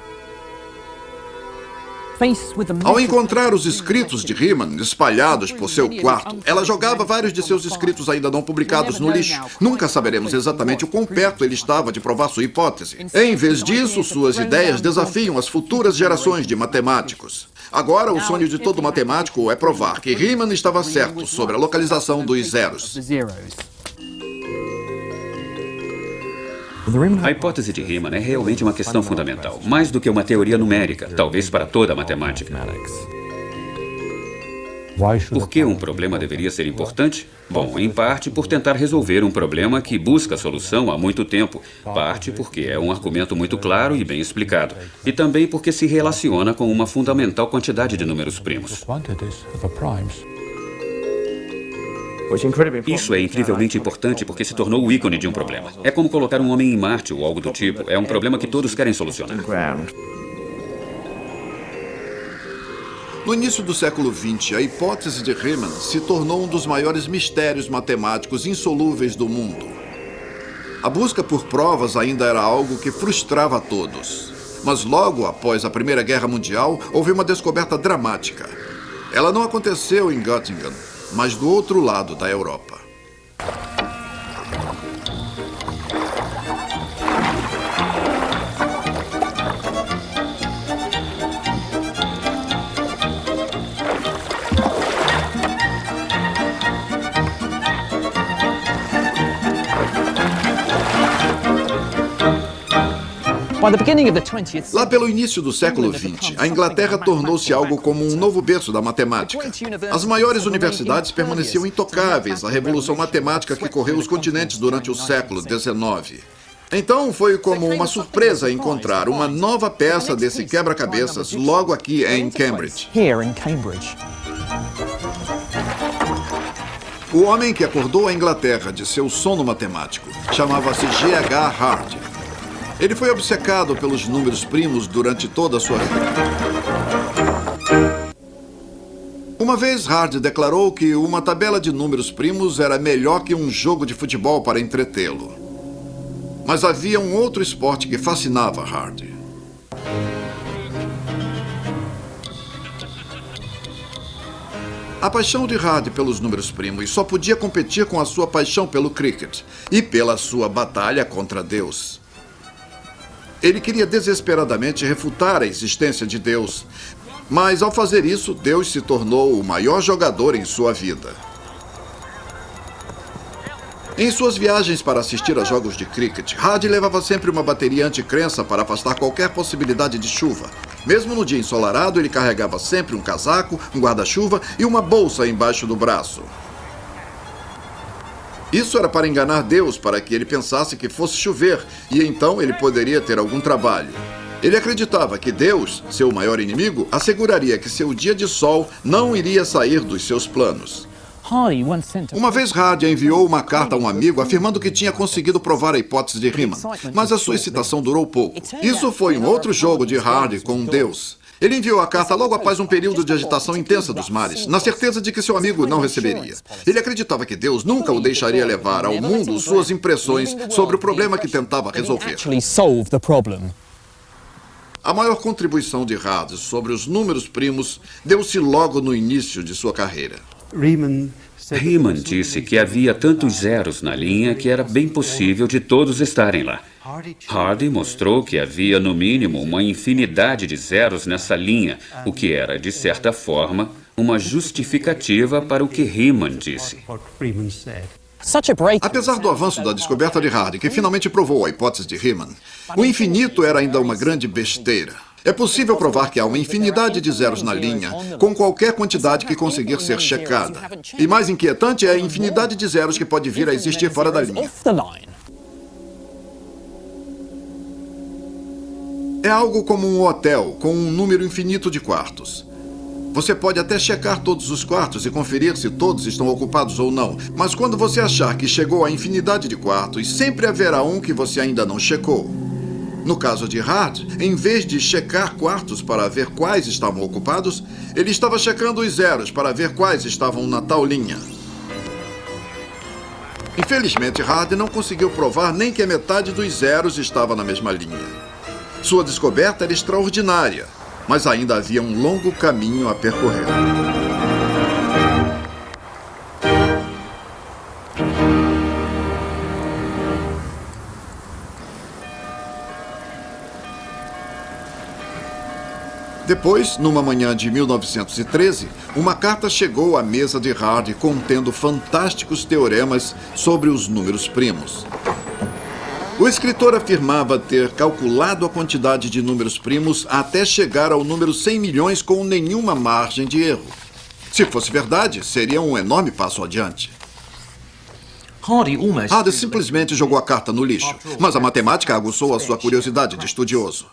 Ao encontrar os escritos de Riemann espalhados por seu quarto, ela jogava vários de seus escritos ainda não publicados no lixo. Nunca saberemos exatamente o quão perto ele estava de provar sua hipótese. Em vez disso, suas ideias desafiam as futuras gerações de matemáticos. Agora, o sonho de todo matemático é provar que Riemann estava certo sobre a localização dos zeros. A hipótese de Riemann é realmente uma questão fundamental, mais do que uma teoria numérica, talvez para toda a matemática. Por que um problema deveria ser importante? Bom, em parte por tentar resolver um problema que busca solução há muito tempo, parte porque é um argumento muito claro e bem explicado, e também porque se relaciona com uma fundamental quantidade de números primos. Isso é incrivelmente importante porque se tornou o ícone de um problema. É como colocar um homem em Marte ou algo do tipo. É um problema que todos querem solucionar. No início do século XX, a hipótese de Riemann se tornou um dos maiores mistérios matemáticos insolúveis do mundo. A busca por provas ainda era algo que frustrava a todos. Mas logo após a Primeira Guerra Mundial, houve uma descoberta dramática. Ela não aconteceu em Göttingen, mas do outro lado da Europa. Lá pelo início do século XX, a Inglaterra tornou-se algo como um novo berço da matemática. As maiores universidades permaneciam intocáveis à revolução matemática que correu os continentes durante o século XIX. Então foi como uma surpresa encontrar uma nova peça desse quebra-cabeças logo aqui em Cambridge. O homem que acordou a Inglaterra de seu sono matemático chamava-se G.H. Hardy. Ele foi obcecado pelos números primos durante toda a sua vida. Uma vez, Hardy declarou que uma tabela de números primos era melhor que um jogo de futebol para entretê-lo. Mas havia um outro esporte que fascinava Hardy. A paixão de Hardy pelos números primos só podia competir com a sua paixão pelo cricket e pela sua batalha contra Deus. Ele queria desesperadamente refutar a existência de Deus, mas ao fazer isso, Deus se tornou o maior jogador em sua vida. Em suas viagens para assistir a jogos de cricket, Hardy levava sempre uma bateria anti-crença para afastar qualquer possibilidade de chuva. Mesmo no dia ensolarado, ele carregava sempre um casaco, um guarda-chuva e uma bolsa embaixo do braço. Isso era para enganar Deus, para que ele pensasse que fosse chover, e então ele poderia ter algum trabalho. Ele acreditava que Deus, seu maior inimigo, asseguraria que seu dia de sol não iria sair dos seus planos. Uma vez Hardy enviou uma carta a um amigo afirmando que tinha conseguido provar a hipótese de Riemann, mas a sua excitação durou pouco. Isso foi um outro jogo de Hardy com Deus. Ele enviou a carta logo após um período de agitação intensa dos mares, na certeza de que seu amigo não receberia. Ele acreditava que Deus nunca o deixaria levar ao mundo suas impressões sobre o problema que tentava resolver. A maior contribuição de Hardy sobre os números primos deu-se logo no início de sua carreira. Riemann disse que havia tantos zeros na linha que era bem possível de todos estarem lá. Hardy mostrou que havia, no mínimo, uma infinidade de zeros nessa linha, o que era, de certa forma, uma justificativa para o que Riemann disse. Apesar do avanço da descoberta de Hardy, que finalmente provou a hipótese de Riemann, o infinito era ainda uma grande besteira. É possível provar que há uma infinidade de zeros na linha, com qualquer quantidade que conseguir ser checada. E mais inquietante é a infinidade de zeros que pode vir a existir fora da linha. É algo como um hotel com um número infinito de quartos. Você pode até checar todos os quartos e conferir se todos estão ocupados ou não, mas quando você achar que chegou à infinidade de quartos, sempre haverá um que você ainda não checou. No caso de Hardy, em vez de checar quartos para ver quais estavam ocupados, ele estava checando os zeros para ver quais estavam na tal linha. Infelizmente, Hardy não conseguiu provar nem que a metade dos zeros estava na mesma linha. Sua descoberta era extraordinária, mas ainda havia um longo caminho a percorrer. Depois, numa manhã de 1913, uma carta chegou à mesa de Hardy contendo fantásticos teoremas sobre os números primos. O escritor afirmava ter calculado a quantidade de números primos até chegar ao número 100 milhões com nenhuma margem de erro. Se fosse verdade, seria um enorme passo adiante. Hardy simplesmente jogou a carta no lixo, mas a matemática aguçou a sua curiosidade de estudioso.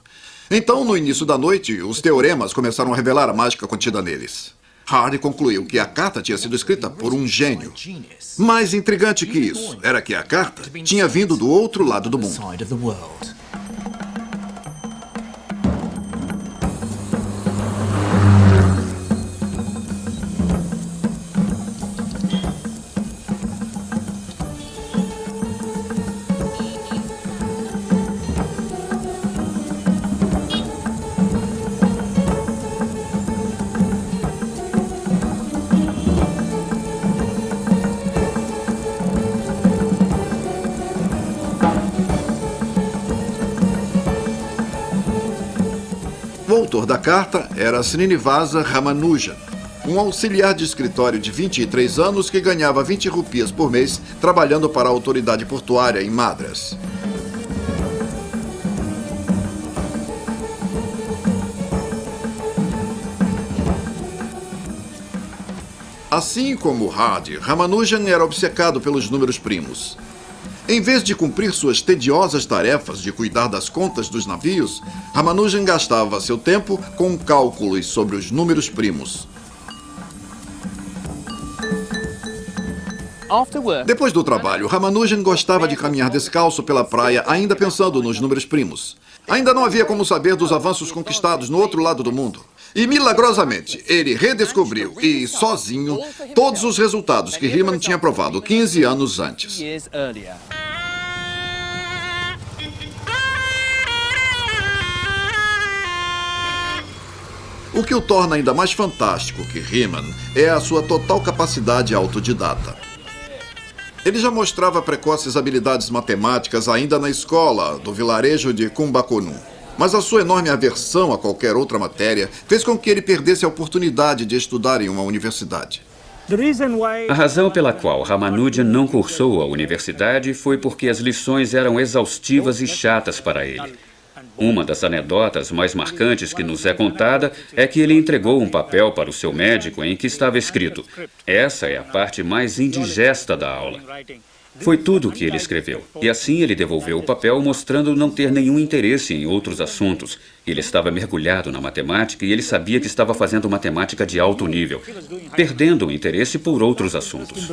Então, no início da noite, os teoremas começaram a revelar a mágica contida neles. Hardy concluiu que a carta tinha sido escrita por um gênio. Mais intrigante que isso era que a carta tinha vindo do outro lado do mundo. O autor da carta era Srinivasa Ramanujan, um auxiliar de escritório de 23 anos que ganhava 20 rupias por mês trabalhando para a autoridade portuária em Madras. Assim como Hardy, Ramanujan era obcecado pelos números primos. Em vez de cumprir suas tediosas tarefas de cuidar das contas dos navios, Ramanujan gastava seu tempo com cálculos sobre os números primos. Depois do trabalho, Ramanujan gostava de caminhar descalço pela praia, ainda pensando nos números primos. Ainda não havia como saber dos avanços conquistados no outro lado do mundo. E, milagrosamente, ele redescobriu, e sozinho, todos os resultados que Riemann tinha provado 15 anos antes. O que o torna ainda mais fantástico que Riemann é a sua total capacidade autodidata. Ele já mostrava precoces habilidades matemáticas ainda na escola do vilarejo de Kumbakonum. Mas a sua enorme aversão a qualquer outra matéria fez com que ele perdesse a oportunidade de estudar em uma universidade. A razão pela qual Ramanujan não cursou a universidade foi porque as lições eram exaustivas e chatas para ele. Uma das anedotas mais marcantes que nos é contada é que ele entregou um papel para o seu médico em que estava escrito: "Essa é a parte mais indigesta da aula." Foi tudo o que ele escreveu. E assim ele devolveu o papel, mostrando não ter nenhum interesse em outros assuntos. Ele estava mergulhado na matemática e ele sabia que estava fazendo matemática de alto nível, perdendo o interesse por outros assuntos.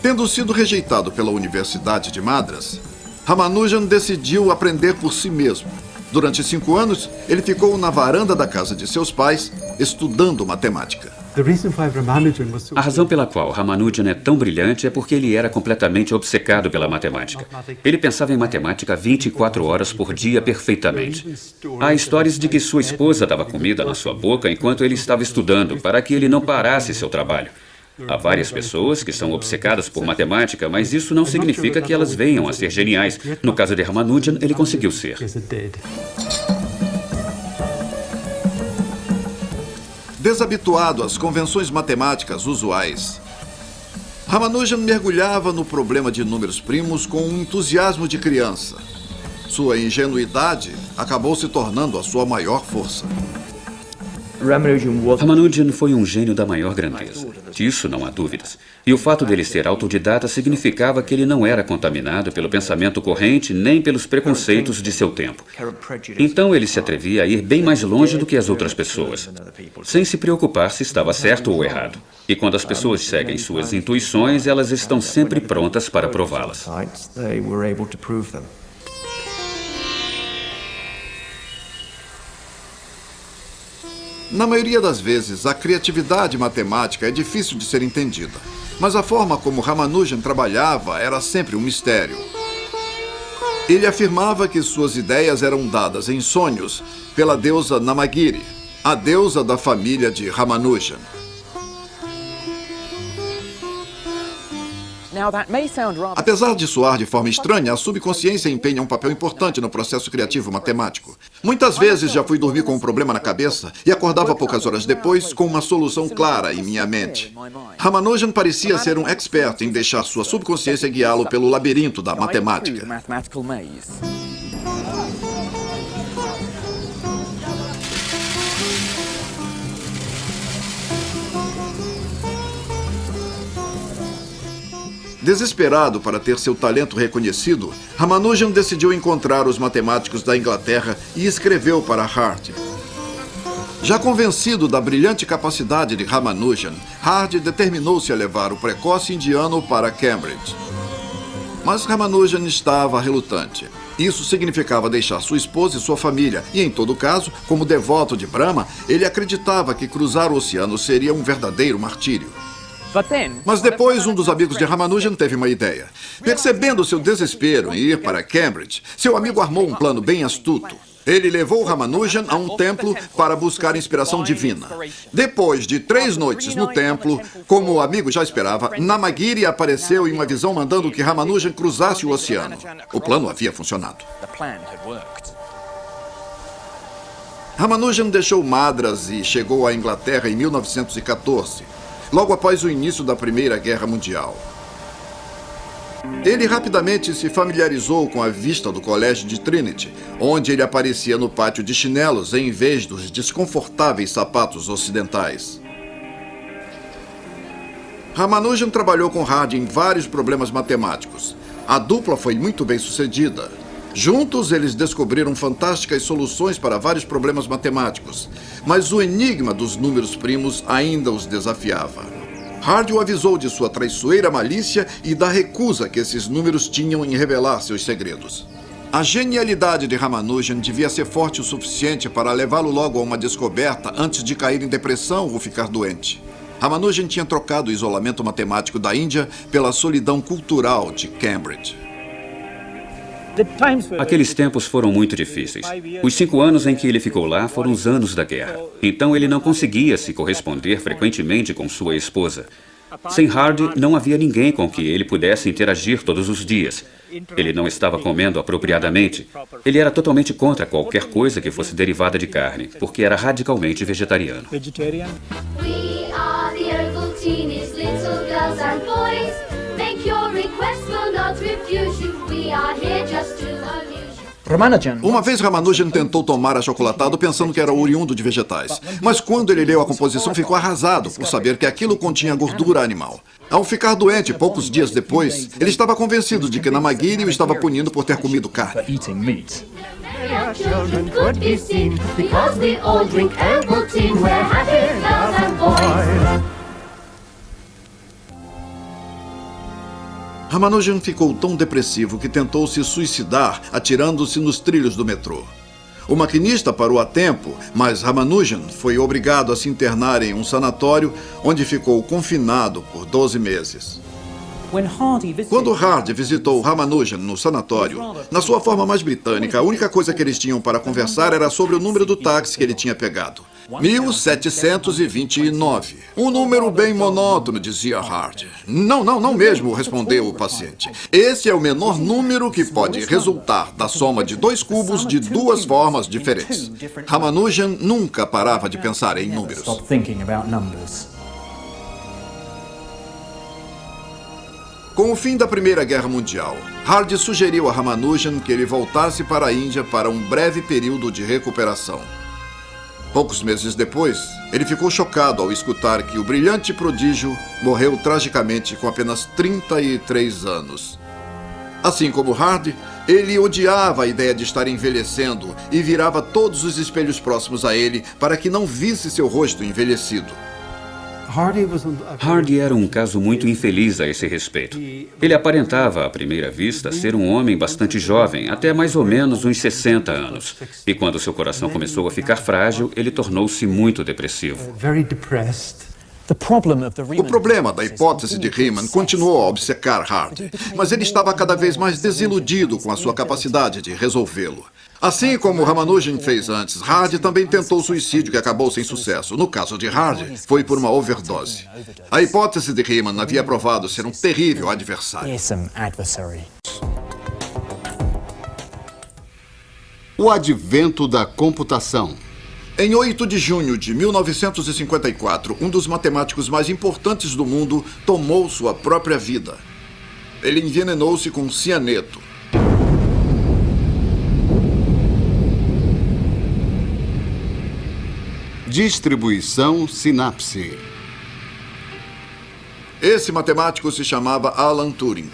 Tendo sido rejeitado pela Universidade de Madras, Ramanujan decidiu aprender por si mesmo. Durante 5 anos, ele ficou na varanda da casa de seus pais, estudando matemática. A razão pela qual Ramanujan é tão brilhante é porque ele era completamente obcecado pela matemática. Ele pensava em matemática 24 horas por dia perfeitamente. Há histórias de que sua esposa dava comida na sua boca enquanto ele estava estudando, para que ele não parasse seu trabalho. Há várias pessoas que são obcecadas por matemática, mas isso não significa que elas venham a ser geniais. No caso de Ramanujan, ele conseguiu ser. Desabituado às convenções matemáticas usuais, Ramanujan mergulhava no problema de números primos com um entusiasmo de criança. Sua ingenuidade acabou se tornando a sua maior força. Ramanujan foi um gênio da maior grandeza. Disso não há dúvidas. E o fato dele ser autodidata significava que ele não era contaminado pelo pensamento corrente nem pelos preconceitos de seu tempo. Então ele se atrevia a ir bem mais longe do que as outras pessoas, sem se preocupar se estava certo ou errado. E quando as pessoas seguem suas intuições, elas estão sempre prontas para prová-las. Na maioria das vezes, a criatividade matemática é difícil de ser entendida. Mas a forma como Ramanujan trabalhava era sempre um mistério. Ele afirmava que suas ideias eram dadas em sonhos pela deusa Namagiri, a deusa da família de Ramanujan. Now that may sound rather Apesar de soar de forma estranha, a subconsciência empenha um papel importante no processo criativo matemático. Muitas vezes já fui dormir com um problema na cabeça e acordava poucas horas depois com uma solução clara em minha mente. Ramanujan parecia ser um expert em deixar sua subconsciência guiá-lo pelo labirinto da through the matemática. mathematical maze. Desesperado para ter seu talento reconhecido, Ramanujan decidiu encontrar os matemáticos da Inglaterra e escreveu para Hardy. Já convencido da brilhante capacidade de Ramanujan, Hardy determinou-se a levar o precoce indiano para Cambridge. Mas Ramanujan estava relutante. Isso significava deixar sua esposa e sua família, e em todo caso, como devoto de Brahma, ele acreditava que cruzar o oceano seria um verdadeiro martírio. Mas depois, um dos amigos de Ramanujan teve uma ideia. Percebendo seu desespero em ir para Cambridge, seu amigo armou um plano bem astuto. Ele levou Ramanujan a um templo para buscar inspiração divina. Depois de 3 noites no templo, como o amigo já esperava, Namagiri apareceu em uma visão mandando que Ramanujan cruzasse o oceano. O plano havia funcionado. Ramanujan deixou Madras e chegou à Inglaterra em 1914. Logo após o início da Primeira Guerra Mundial. Ele rapidamente se familiarizou com a vista do Colégio de Trinity, onde ele aparecia no pátio de chinelos em vez dos desconfortáveis sapatos ocidentais. Ramanujan trabalhou com Hardy em vários problemas matemáticos. A dupla foi muito bem sucedida. Juntos, eles descobriram fantásticas soluções para vários problemas matemáticos, mas o enigma dos números primos ainda os desafiava. Hardy o avisou de sua traiçoeira malícia e da recusa que esses números tinham em revelar seus segredos. A genialidade de Ramanujan devia ser forte o suficiente para levá-lo logo a uma descoberta antes de cair em depressão ou ficar doente. Ramanujan tinha trocado o isolamento matemático da Índia pela solidão cultural de Cambridge. Aqueles tempos foram muito difíceis. Os 5 anos em que ele ficou lá foram os anos da guerra. Então ele não conseguia se corresponder frequentemente com sua esposa. Sem Hardy, não havia ninguém com que ele pudesse interagir todos os dias. Ele não estava comendo apropriadamente. Ele era totalmente contra qualquer coisa que fosse derivada de carne, porque era radicalmente vegetariano. We are the Ovaltinis, little girls and boys. Make your request, we'll not refuse you. We are here just to amuse you. Uma vez Ramanujan tentou tomar achocolatado pensando que era oriundo de vegetais. Mas quando ele leu a composição, ficou arrasado por saber que aquilo continha gordura animal. Ao ficar doente, poucos dias depois, ele estava convencido de que Namagiri o estava punindo por ter comido carne. Our children could be seen because we all drink Ovaltine. We're happy girls and boys. Ramanujan ficou tão depressivo que tentou se suicidar atirando-se nos trilhos do metrô. O maquinista parou a tempo, mas Ramanujan foi obrigado a se internar em um sanatório onde ficou confinado por 12 meses. Quando Hardy visitou Ramanujan no sanatório, na sua forma mais britânica, a única coisa que eles tinham para conversar era sobre o número do táxi que ele tinha pegado. 1729. Um número bem monótono, dizia Hardy. Não mesmo, respondeu o paciente. Esse é o menor número que pode resultar da soma de 2 cubos de 2 formas diferentes. Ramanujan nunca parava de pensar em números. Com o fim da Primeira Guerra Mundial, Hardy sugeriu a Ramanujan que ele voltasse para a Índia para um breve período de recuperação. Poucos meses depois, ele ficou chocado ao escutar que o brilhante prodígio morreu tragicamente com apenas 33 anos. Assim como Hardy, ele odiava a ideia de estar envelhecendo e virava todos os espelhos próximos a ele para que não visse seu rosto envelhecido. Hardy era um caso muito infeliz a esse respeito. Ele aparentava, à primeira vista, ser um homem bastante jovem, até mais ou menos uns 60 anos. E quando seu coração começou a ficar frágil, ele tornou-se muito depressivo. O problema da hipótese de Riemann continuou a obcecar Hardy, mas ele estava cada vez mais desiludido com a sua capacidade de resolvê-lo. Assim como Ramanujan fez antes, Hardy também tentou suicídio que acabou sem sucesso. No caso de Hardy, foi por uma overdose. A hipótese de Riemann havia provado ser um terrível adversário. O advento da computação. Em 8 de junho de 1954, um dos matemáticos mais importantes do mundo tomou sua própria vida. Ele envenenou-se com cianeto. Distribuição sinapse. Esse matemático se chamava Alan Turing.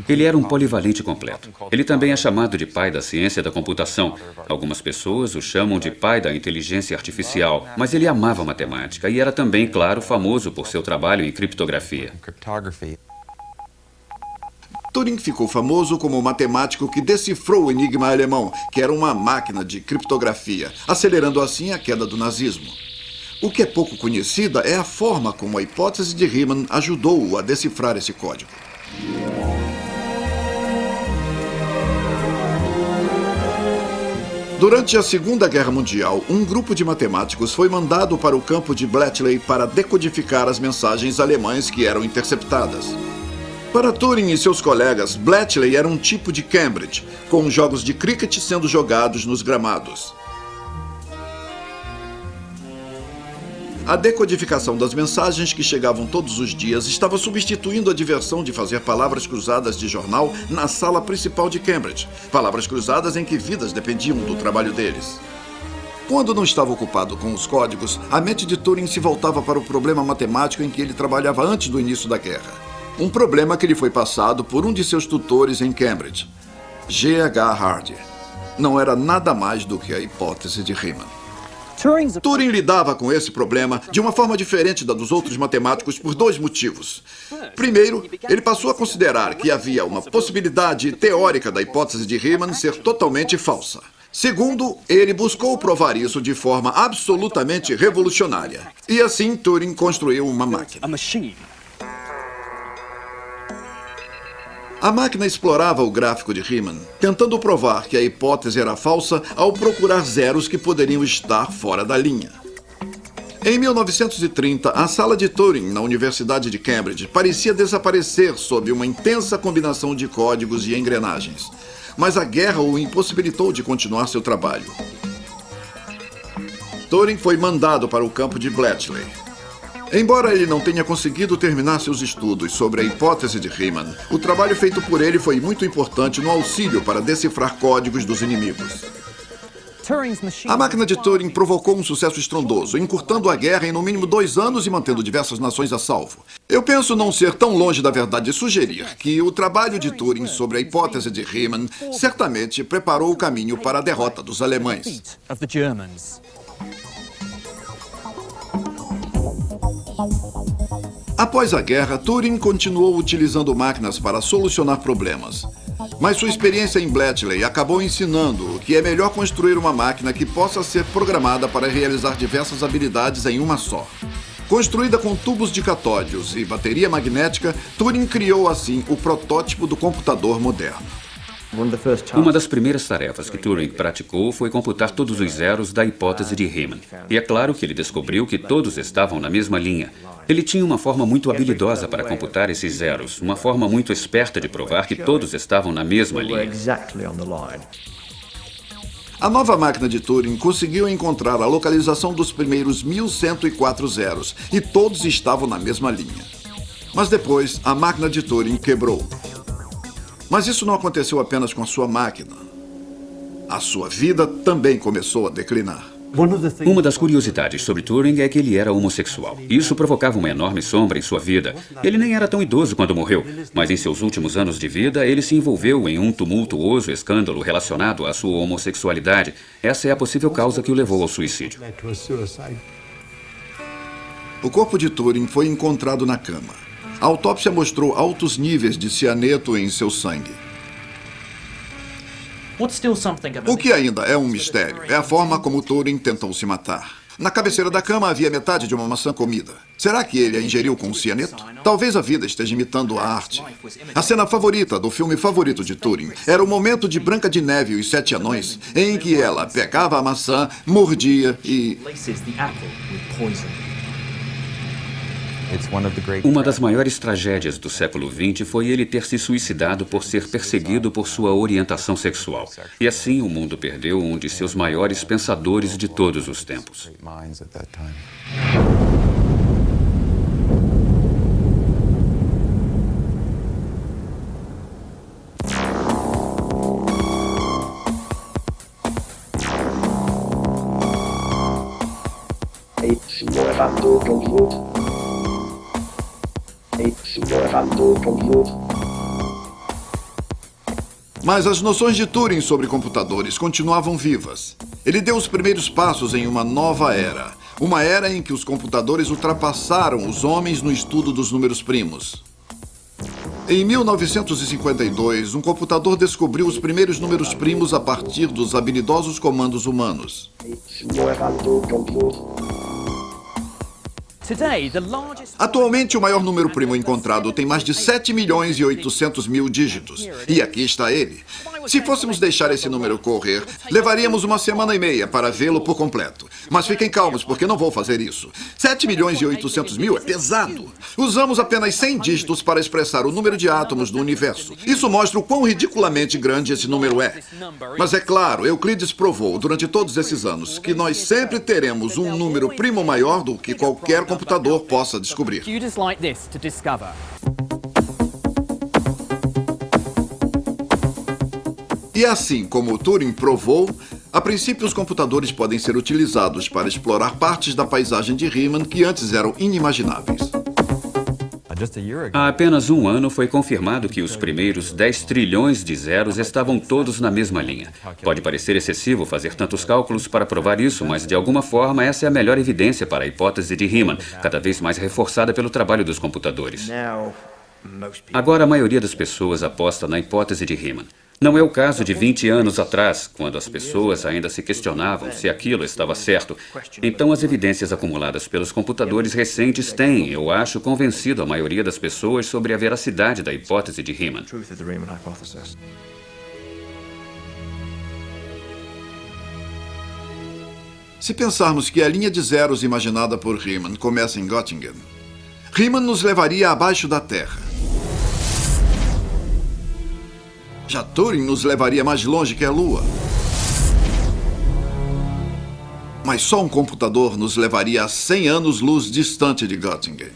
Ele era um polivalente completo. Ele também é chamado de pai da ciência da computação. Algumas pessoas o chamam de pai da inteligência artificial, mas ele amava matemática e era também, claro, famoso por seu trabalho em criptografia. Turing ficou famoso como o matemático que decifrou o enigma alemão, que era uma máquina de criptografia, acelerando assim a queda do nazismo. O que é pouco conhecida é a forma como a hipótese de Riemann ajudou-o a decifrar esse código. Durante a Segunda Guerra Mundial, um grupo de matemáticos foi mandado para o campo de Bletchley para decodificar as mensagens alemãs que eram interceptadas. Para Turing e seus colegas, Bletchley era um tipo de Cambridge, com jogos de cricket sendo jogados nos gramados. A decodificação das mensagens que chegavam todos os dias estava substituindo a diversão de fazer palavras cruzadas de jornal na sala principal de Cambridge. Palavras cruzadas em que vidas dependiam do trabalho deles. Quando não estava ocupado com os códigos, a mente de Turing se voltava para o problema matemático em que ele trabalhava antes do início da guerra. Um problema que lhe foi passado por um de seus tutores em Cambridge, G.H. Hardy. Não era nada mais do que a hipótese de Riemann. Turing lidava com esse problema de uma forma diferente da dos outros matemáticos por dois motivos. Primeiro, ele passou a considerar que havia uma possibilidade teórica da hipótese de Riemann ser totalmente falsa. Segundo, ele buscou provar isso de forma absolutamente revolucionária. E assim, Turing construiu uma máquina. A máquina explorava o gráfico de Riemann, tentando provar que a hipótese era falsa ao procurar zeros que poderiam estar fora da linha. Em 1930, a sala de Turing na Universidade de Cambridge parecia desaparecer sob uma intensa combinação de códigos e engrenagens. Mas a guerra o impossibilitou de continuar seu trabalho. Turing foi mandado para o campo de Bletchley. Embora ele não tenha conseguido terminar seus estudos sobre a hipótese de Riemann, o trabalho feito por ele foi muito importante no auxílio para decifrar códigos dos inimigos. A máquina de Turing provocou um sucesso estrondoso, encurtando a guerra em no mínimo 2 anos e mantendo diversas nações a salvo. Eu penso não ser tão longe da verdade sugerir que o trabalho de Turing sobre a hipótese de Riemann certamente preparou o caminho para a derrota dos alemães. Após a guerra, Turing continuou utilizando máquinas para solucionar problemas. Mas sua experiência em Bletchley acabou ensinando que é melhor construir uma máquina que possa ser programada para realizar diversas habilidades em uma só. Construída com tubos de catódios e bateria magnética, Turing criou assim o protótipo do computador moderno. Uma das primeiras tarefas que Turing praticou foi computar todos os zeros da hipótese de Riemann. E é claro que ele descobriu que todos estavam na mesma linha. Ele tinha uma forma muito habilidosa para computar esses zeros, uma forma muito esperta de provar que todos estavam na mesma linha. A nova máquina de Turing conseguiu encontrar a localização dos primeiros 1104 zeros, e todos estavam na mesma linha. Mas depois, a máquina de Turing quebrou. Mas isso não aconteceu apenas com a sua máquina. A sua vida também começou a declinar. Uma das curiosidades sobre Turing é que ele era homossexual. Isso provocava uma enorme sombra em sua vida. Ele nem era tão idoso quando morreu, mas em seus últimos anos de vida, ele se envolveu em um tumultuoso escândalo relacionado à sua homossexualidade. Essa é a possível causa que o levou ao suicídio. O corpo de Turing foi encontrado na cama. A autópsia mostrou altos níveis de cianeto em seu sangue. O que ainda é um mistério é a forma como Turing tentou se matar. Na cabeceira da cama havia metade de uma maçã comida. Será que ele a ingeriu com cianeto? Talvez a vida esteja imitando a arte. A cena favorita do filme favorito de Turing era o momento de Branca de Neve e os Sete Anões, em que ela pegava a maçã, mordia e... Uma das maiores tragédias do século XX foi ele ter se suicidado por ser perseguido por sua orientação sexual. E assim o mundo perdeu um de seus maiores pensadores de todos os tempos. Mas as noções de Turing sobre computadores continuavam vivas. Ele deu os primeiros passos em uma nova era. Uma era em que os computadores ultrapassaram os homens no estudo dos números primos. Em 1952, um computador descobriu os primeiros números primos a partir dos habilidosos comandos humanos. Atualmente, o maior número primo encontrado tem mais de 7.800.000 dígitos. E aqui está ele. Se fôssemos deixar esse número correr, levaríamos 1 semana e meia para vê-lo por completo. Mas fiquem calmos, porque não vou fazer isso. 7.800.000 é pesado. Usamos apenas 100 dígitos para expressar o número de átomos do universo. Isso mostra o quão ridiculamente grande esse número é. Mas é claro, Euclides provou durante todos esses anos que nós sempre teremos um número primo maior do que qualquer computador possa descobrir. E assim como Turing provou, a princípio os computadores podem ser utilizados para explorar partes da paisagem de Riemann que antes eram inimagináveis. Há apenas um ano foi confirmado que os primeiros 10 trilhões de zeros estavam todos na mesma linha. Pode parecer excessivo fazer tantos cálculos para provar isso, mas de alguma forma essa é a melhor evidência para a hipótese de Riemann, cada vez mais reforçada pelo trabalho dos computadores. Agora a maioria das pessoas aposta na hipótese de Riemann. Não é o caso de 20 anos atrás, quando as pessoas ainda se questionavam se aquilo estava certo. Então, as evidências acumuladas pelos computadores recentes têm, eu acho, convencido a maioria das pessoas sobre a veracidade da hipótese de Riemann. Se pensarmos que a linha de zeros imaginada por Riemann começa em Göttingen, Riemann nos levaria abaixo da Terra. Já Turing nos levaria mais longe que a Lua. Mas só um computador nos levaria a 100 anos-luz distante de Göttingen.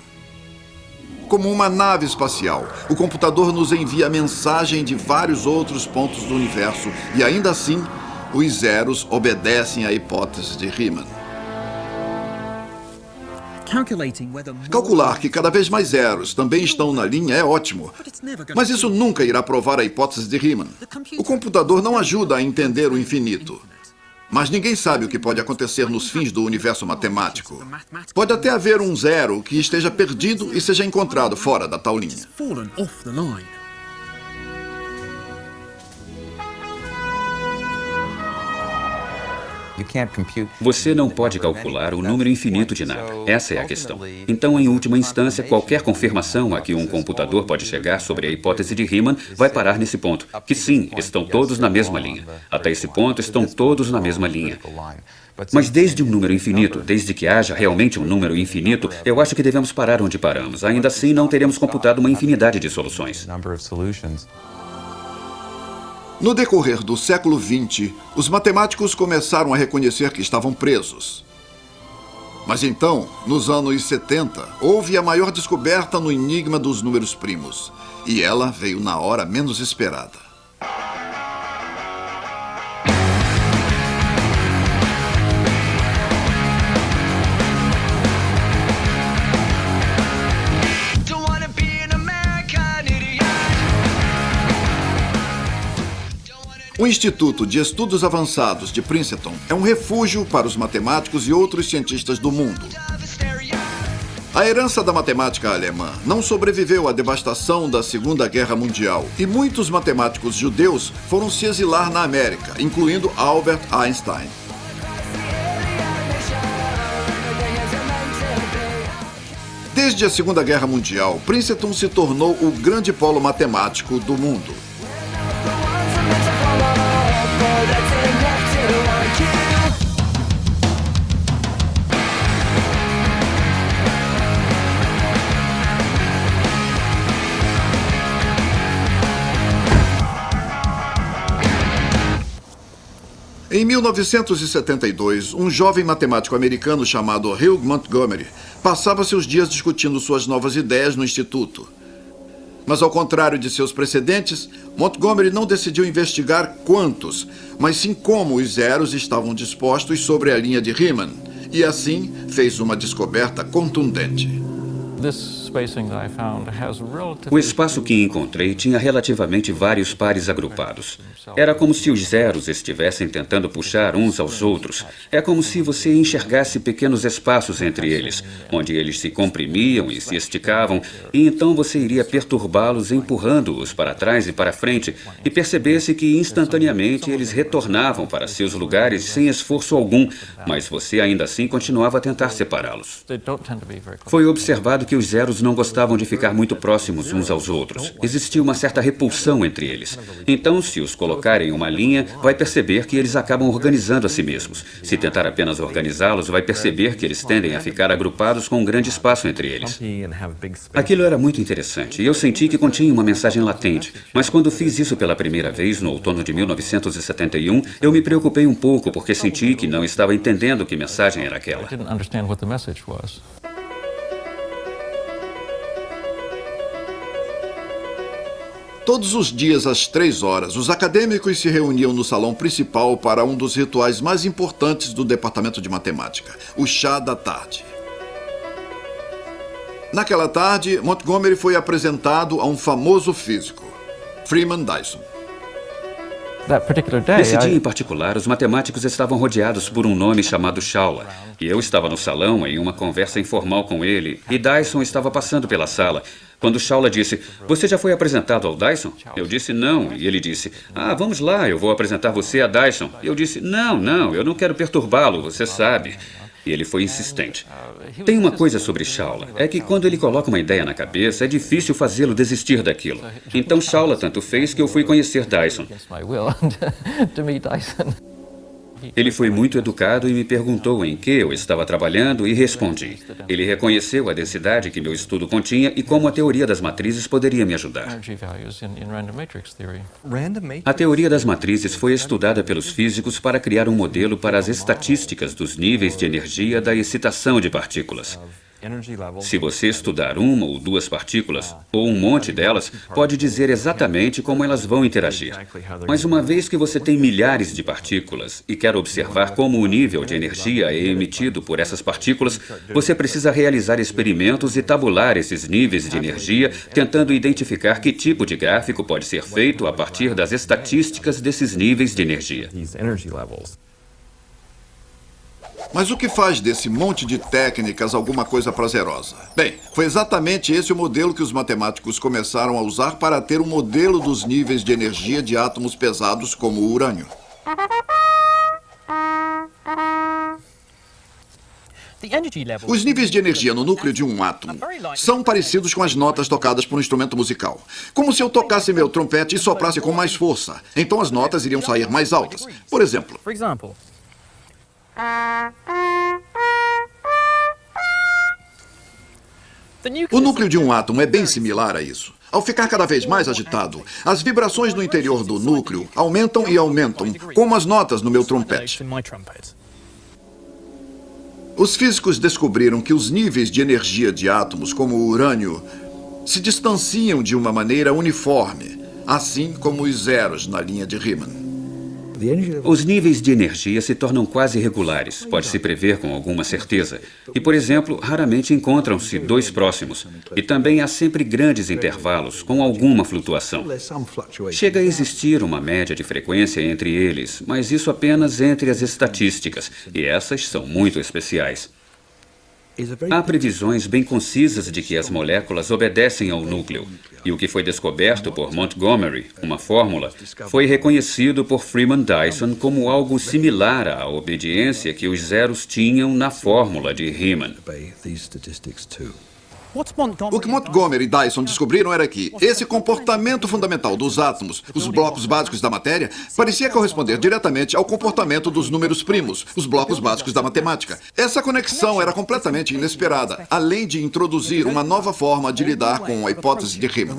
Como uma nave espacial, o computador nos envia mensagem de vários outros pontos do universo e ainda assim, os zeros obedecem à hipótese de Riemann. Calcular que cada vez mais zeros também estão na linha é ótimo, mas isso nunca irá provar a hipótese de Riemann. O computador não ajuda a entender o infinito. Mas ninguém sabe o que pode acontecer nos fins do universo matemático. Pode até haver um zero que esteja perdido e seja encontrado fora da tal linha. Você não pode calcular o número infinito de nada. Essa é a questão. Então, em última instância, qualquer confirmação a que um computador pode chegar sobre a hipótese de Riemann vai parar nesse ponto, que sim, estão todos na mesma linha. Até esse ponto, estão todos na mesma linha. Mas desde um número infinito, desde que haja realmente um número infinito, eu acho que devemos parar onde paramos. Ainda assim, não teremos computado uma infinidade de soluções. No decorrer do século XX, os matemáticos começaram a reconhecer que estavam presos. Mas então, nos anos 70, houve a maior descoberta no enigma dos números primos. E ela veio na hora menos esperada. O Instituto de Estudos Avançados de Princeton é um refúgio para os matemáticos e outros cientistas do mundo. A herança da matemática alemã não sobreviveu à devastação da Segunda Guerra Mundial e muitos matemáticos judeus foram se exilar na América, incluindo Albert Einstein. Desde a Segunda Guerra Mundial, Princeton se tornou o grande polo matemático do mundo. Em 1972, um jovem matemático americano chamado Hugh Montgomery passava seus dias discutindo suas novas ideias no instituto. Mas, ao contrário de seus precedentes, Montgomery não decidiu investigar quantos, mas sim como os zeros estavam dispostos sobre a linha de Riemann, e assim fez uma descoberta contundente. O espaço que encontrei tinha relativamente vários pares agrupados. Era como se os zeros estivessem tentando puxar uns aos outros. É como se você enxergasse pequenos espaços entre eles, onde eles se comprimiam e se esticavam, e então você iria perturbá-los empurrando-os para trás e para frente, e percebesse que instantaneamente eles retornavam para seus lugares sem esforço algum, mas você ainda assim continuava a tentar separá-los. Foi observado que os zeros não gostavam de ficar muito próximos uns aos outros. Existia uma certa repulsão entre eles. Então, se os colocarem em uma linha, vai perceber que eles acabam organizando a si mesmos. Se tentar apenas organizá-los, vai perceber que eles tendem a ficar agrupados com um grande espaço entre eles. Aquilo era muito interessante, e eu senti que continha uma mensagem latente. Mas quando fiz isso pela primeira vez, no outono de 1971, eu me preocupei um pouco, porque senti que não estava entendendo que mensagem era aquela. Todos os dias, às 3 horas, os acadêmicos se reuniam no salão principal para um dos rituais mais importantes do departamento de matemática, o chá da tarde. Naquela tarde, Montgomery foi apresentado a um famoso físico, Freeman Dyson. Nesse dia em particular, os matemáticos estavam rodeados por um nome chamado Shaula. E eu estava no salão em uma conversa informal com ele, e Dyson estava passando pela sala. Quando Shaula disse, "Você já foi apresentado ao Dyson?" Eu disse, "Não." E ele disse, "Ah, vamos lá, eu vou apresentar você a Dyson." Eu disse, "Não, eu não quero perturbá-lo, você sabe." E ele foi insistente. Tem uma coisa sobre Shaula, é que quando ele coloca uma ideia na cabeça, é difícil fazê-lo desistir daquilo. Então Shaula tanto fez que eu fui conhecer Dyson. Ele foi muito educado e me perguntou em que eu estava trabalhando e respondi. Ele reconheceu a densidade que meu estudo continha e como a teoria das matrizes poderia me ajudar. A teoria das matrizes foi estudada pelos físicos para criar um modelo para as estatísticas dos níveis de energia da excitação de partículas. Se você estudar uma ou duas partículas, ou um monte delas, pode dizer exatamente como elas vão interagir. Mas uma vez que você tem milhares de partículas e quer observar como o nível de energia é emitido por essas partículas, você precisa realizar experimentos e tabular esses níveis de energia, tentando identificar que tipo de gráfico pode ser feito a partir das estatísticas desses níveis de energia. Mas o que faz desse monte de técnicas alguma coisa prazerosa? Bem, foi exatamente esse o modelo que os matemáticos começaram a usar para ter um modelo dos níveis de energia de átomos pesados como o urânio. Os níveis de energia no núcleo de um átomo são parecidos com as notas tocadas por um instrumento musical. Como se eu tocasse meu trompete e soprasse com mais força. Então as notas iriam sair mais altas. Por exemplo... O núcleo de um átomo é bem similar a isso. Ao ficar cada vez mais agitado, as vibrações no interior do núcleo aumentam e aumentam, como as notas no meu trompete. Os físicos descobriram que os níveis de energia de átomos, como o urânio, se distanciam de uma maneira uniforme, assim como os zeros na linha de Riemann. Os níveis de energia se tornam quase regulares, pode-se prever com alguma certeza. E, por exemplo, raramente encontram-se dois próximos. E também há sempre grandes intervalos, com alguma flutuação. Chega a existir uma média de frequência entre eles, mas isso apenas entre as estatísticas, e essas são muito especiais. Há previsões bem concisas de que as moléculas obedecem ao núcleo, e o que foi descoberto por Montgomery, uma fórmula, foi reconhecido por Freeman Dyson como algo similar à obediência que os zeros tinham na fórmula de Riemann. O que Montgomery e Dyson descobriram era que esse comportamento fundamental dos átomos, os blocos básicos da matéria, parecia corresponder diretamente ao comportamento dos números primos, os blocos básicos da matemática. Essa conexão era completamente inesperada, além de introduzir uma nova forma de lidar com a hipótese de Riemann.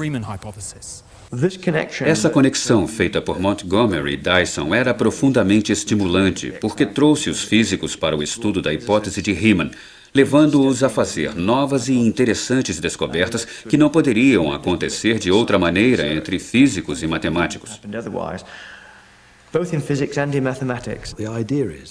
Essa conexão feita por Montgomery e Dyson era profundamente estimulante, porque trouxe os físicos para o estudo da hipótese de Riemann, levando-os a fazer novas e interessantes descobertas que não poderiam acontecer de outra maneira entre físicos e matemáticos.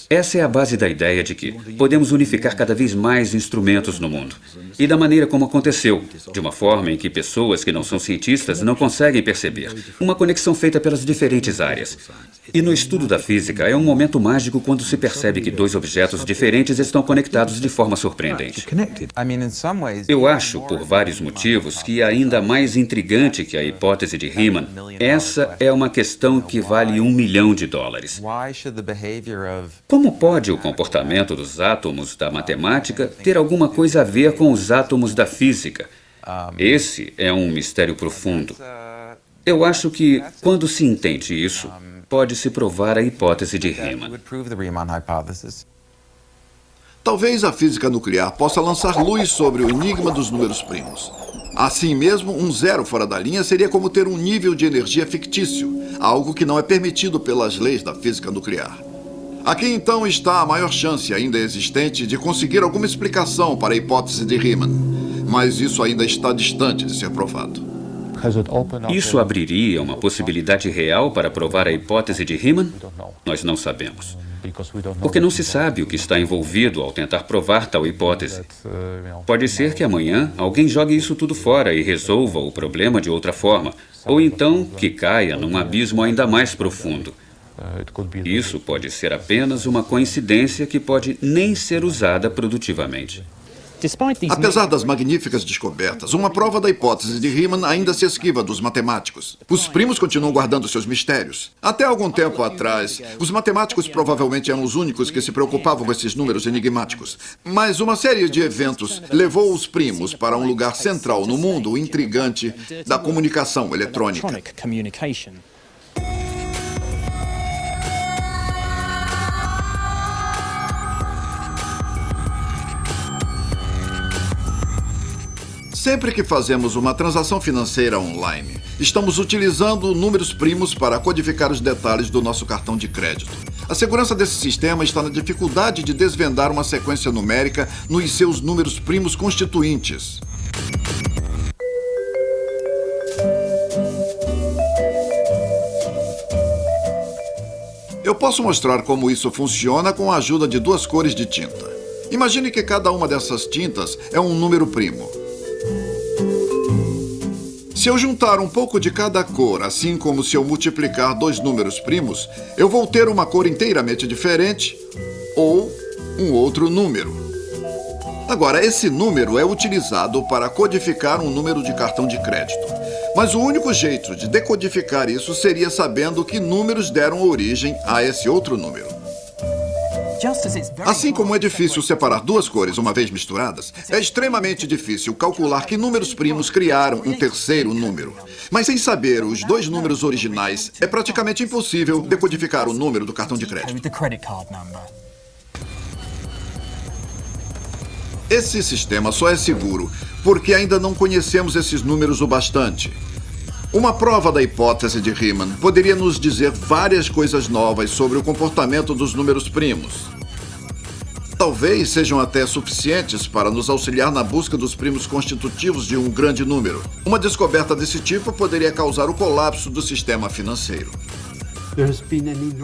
Essa é a base da ideia de que podemos unificar cada vez mais instrumentos no mundo. E da maneira como aconteceu, de uma forma em que pessoas que não são cientistas não conseguem perceber. Uma conexão feita pelas diferentes áreas. E no estudo da física, é um momento mágico quando se percebe que dois objetos diferentes estão conectados de forma surpreendente. Eu acho, por vários motivos, que é ainda mais intrigante que a hipótese de Riemann, essa é uma questão que vale $1 milhão. Como pode o comportamento dos átomos da matemática ter alguma coisa a ver com os átomos da física? Esse é um mistério profundo. Eu acho que, quando se entende isso, pode-se provar a hipótese de Riemann. Talvez a física nuclear possa lançar luz sobre o enigma dos números primos. Assim mesmo, um zero fora da linha seria como ter um nível de energia fictício, algo que não é permitido pelas leis da física nuclear. Aqui então está a maior chance ainda existente de conseguir alguma explicação para a hipótese de Riemann, mas isso ainda está distante de ser provado. Isso abriria uma possibilidade real para provar a hipótese de Riemann? Nós não sabemos. Porque não se sabe o que está envolvido ao tentar provar tal hipótese. Pode ser que amanhã alguém jogue isso tudo fora e resolva o problema de outra forma, ou então que caia num abismo ainda mais profundo. Isso pode ser apenas uma coincidência que pode nem ser usada produtivamente. Apesar das magníficas descobertas, uma prova da hipótese de Riemann ainda se esquiva dos matemáticos. Os primos continuam guardando seus mistérios. Até algum tempo atrás, os matemáticos provavelmente eram os únicos que se preocupavam com esses números enigmáticos. Mas uma série de eventos levou os primos para um lugar central no mundo intrigante da comunicação eletrônica. Sempre que fazemos uma transação financeira online, estamos utilizando números primos para codificar os detalhes do nosso cartão de crédito. A segurança desse sistema está na dificuldade de desvendar uma sequência numérica nos seus números primos constituintes. Eu posso mostrar como isso funciona com a ajuda de duas cores de tinta. Imagine que cada uma dessas tintas é um número primo. Se eu juntar um pouco de cada cor, assim como se eu multiplicar dois números primos, eu vou ter uma cor inteiramente diferente ou um outro número. Agora, esse número é utilizado para codificar um número de cartão de crédito. Mas o único jeito de decodificar isso seria sabendo que números deram origem a esse outro número. Assim como é difícil separar duas cores uma vez misturadas, é extremamente difícil calcular que números primos criaram um terceiro número. Mas sem saber os dois números originais, é praticamente impossível decodificar o número do cartão de crédito. Esse sistema só é seguro porque ainda não conhecemos esses números o bastante. Uma prova da hipótese de Riemann poderia nos dizer várias coisas novas sobre o comportamento dos números primos. Talvez sejam até suficientes para nos auxiliar na busca dos primos constitutivos de um grande número. Uma descoberta desse tipo poderia causar o colapso do sistema financeiro.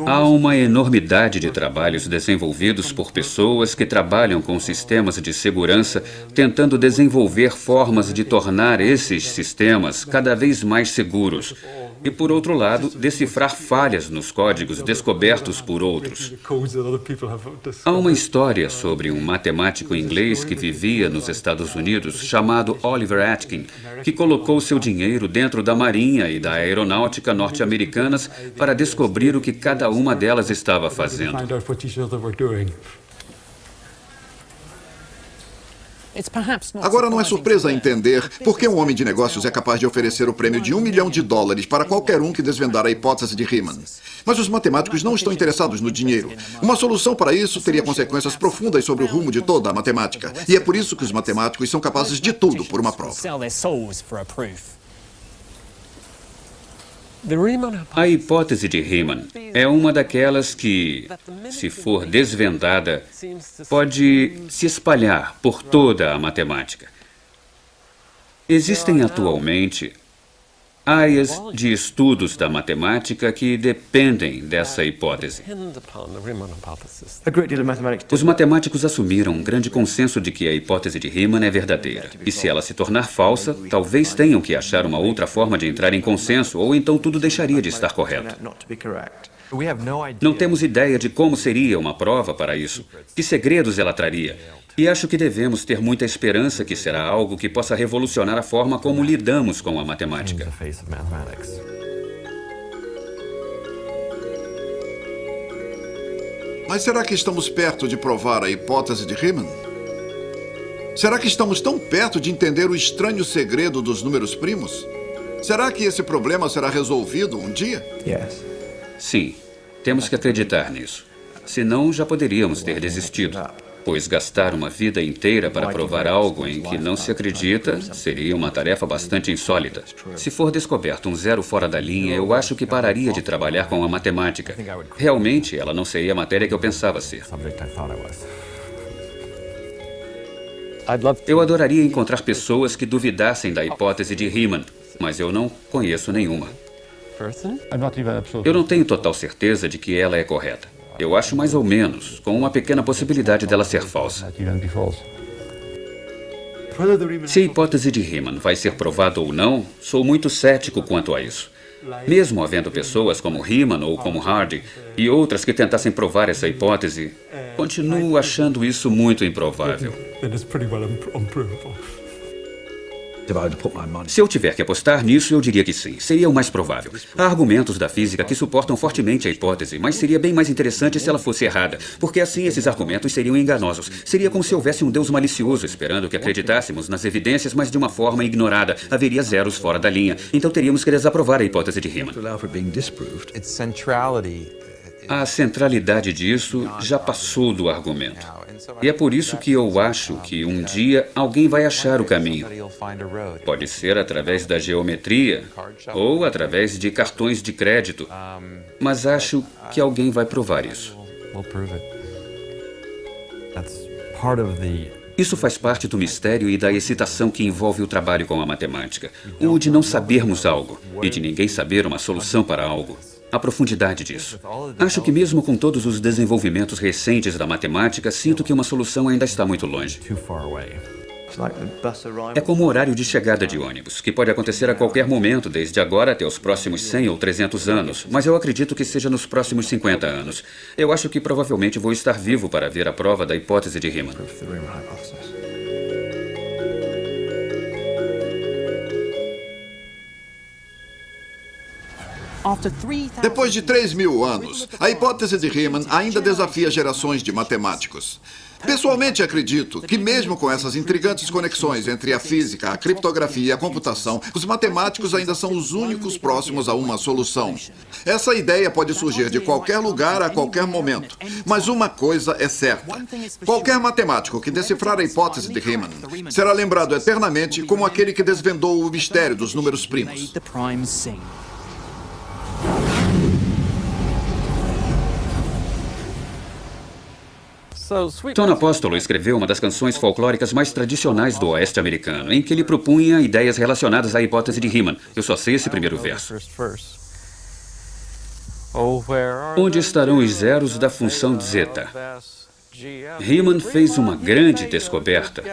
Há uma enormidade de trabalhos desenvolvidos por pessoas que trabalham com sistemas de segurança, tentando desenvolver formas de tornar esses sistemas cada vez mais seguros. E, por outro lado, decifrar falhas nos códigos descobertos por outros. Há uma história sobre um matemático inglês que vivia nos Estados Unidos, chamado Oliver Atkin, que colocou seu dinheiro dentro da Marinha e da Aeronáutica norte-americanas para descobrir o que cada uma delas estava fazendo. Agora, não é surpresa entender por que um homem de negócios é capaz de oferecer o prêmio de $1 milhão para qualquer um que desvendar a hipótese de Riemann. Mas os matemáticos não estão interessados no dinheiro. Uma solução para isso teria consequências profundas sobre o rumo de toda a matemática. E é por isso que os matemáticos são capazes de tudo por uma prova. A hipótese de Riemann é uma daquelas que, se for desvendada, pode se espalhar por toda a matemática. Existem atualmente áreas de estudos da matemática que dependem dessa hipótese. Os matemáticos assumiram um grande consenso de que a hipótese de Riemann é verdadeira. E se ela se tornar falsa, talvez tenham que achar uma outra forma de entrar em consenso, ou então tudo deixaria de estar correto. Não temos ideia de como seria uma prova para isso, que segredos ela traria. E acho que devemos ter muita esperança que será algo que possa revolucionar a forma como lidamos com a matemática. Mas será que estamos perto de provar a hipótese de Riemann? Será que estamos tão perto de entender o estranho segredo dos números primos? Será que esse problema será resolvido um dia? Sim, temos que acreditar nisso. Senão, já poderíamos ter desistido. Pois gastar uma vida inteira para provar algo em que não se acredita seria uma tarefa bastante insólita. Se for descoberto um zero fora da linha, eu acho que pararia de trabalhar com a matemática. Realmente, ela não seria a matéria que eu pensava ser. Eu adoraria encontrar pessoas que duvidassem da hipótese de Riemann, mas eu não conheço nenhuma. Eu não tenho total certeza de que ela é correta. Eu acho mais ou menos, com uma pequena possibilidade dela ser falsa. Se a hipótese de Riemann vai ser provada ou não, sou muito cético quanto a isso. Mesmo havendo pessoas como Riemann ou como Hardy e outras que tentassem provar essa hipótese, continuo achando isso muito improvável. Se eu tiver que apostar nisso, eu diria que sim. Seria o mais provável. Há argumentos da física que suportam fortemente a hipótese, mas seria bem mais interessante se ela fosse errada, porque assim esses argumentos seriam enganosos. Seria como se houvesse um Deus malicioso esperando que acreditássemos nas evidências, mas de uma forma ignorada. Haveria zeros fora da linha. Então teríamos que desaprovar a hipótese de Riemann. A centralidade disso já passou do argumento. E é por isso que eu acho que um dia alguém vai achar o caminho. Pode ser através da geometria ou através de cartões de crédito. Mas acho que alguém vai provar isso. Isso faz parte do mistério e da excitação que envolve o trabalho com a matemática. O de não sabermos algo e de ninguém saber uma solução para algo. A profundidade disso. Acho que mesmo com todos os desenvolvimentos recentes da matemática, sinto que uma solução ainda está muito longe. É como o horário de chegada de ônibus, que pode acontecer a qualquer momento, desde agora até os próximos 100 ou 300 anos, mas eu acredito que seja nos próximos 50 anos. Eu acho que provavelmente vou estar vivo para ver a prova da hipótese de Riemann. Depois de 3.000 anos, a hipótese de Riemann ainda desafia gerações de matemáticos. Pessoalmente, acredito que mesmo com essas intrigantes conexões entre a física, a criptografia e a computação, os matemáticos ainda são os únicos próximos a uma solução. Essa ideia pode surgir de qualquer lugar a qualquer momento. Mas uma coisa é certa. Qualquer matemático que decifrar a hipótese de Riemann será lembrado eternamente como aquele que desvendou o mistério dos números primos. Tom Apostolo escreveu uma das canções folclóricas mais tradicionais do oeste americano, em que ele propunha ideias relacionadas à hipótese de Riemann. Eu só sei esse primeiro verso. Onde estarão os zeros da função de zeta? Riemann fez uma grande descoberta.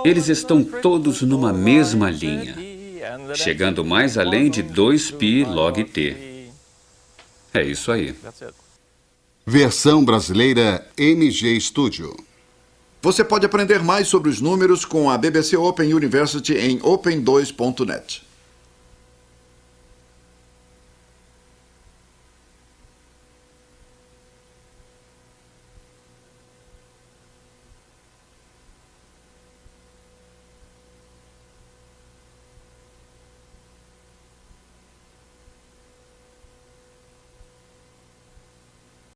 Eles estão todos numa mesma linha, chegando mais além de 2π log t. É isso aí. Versão brasileira MG Studio. Você pode aprender mais sobre os números com a BBC Open University em open2.net.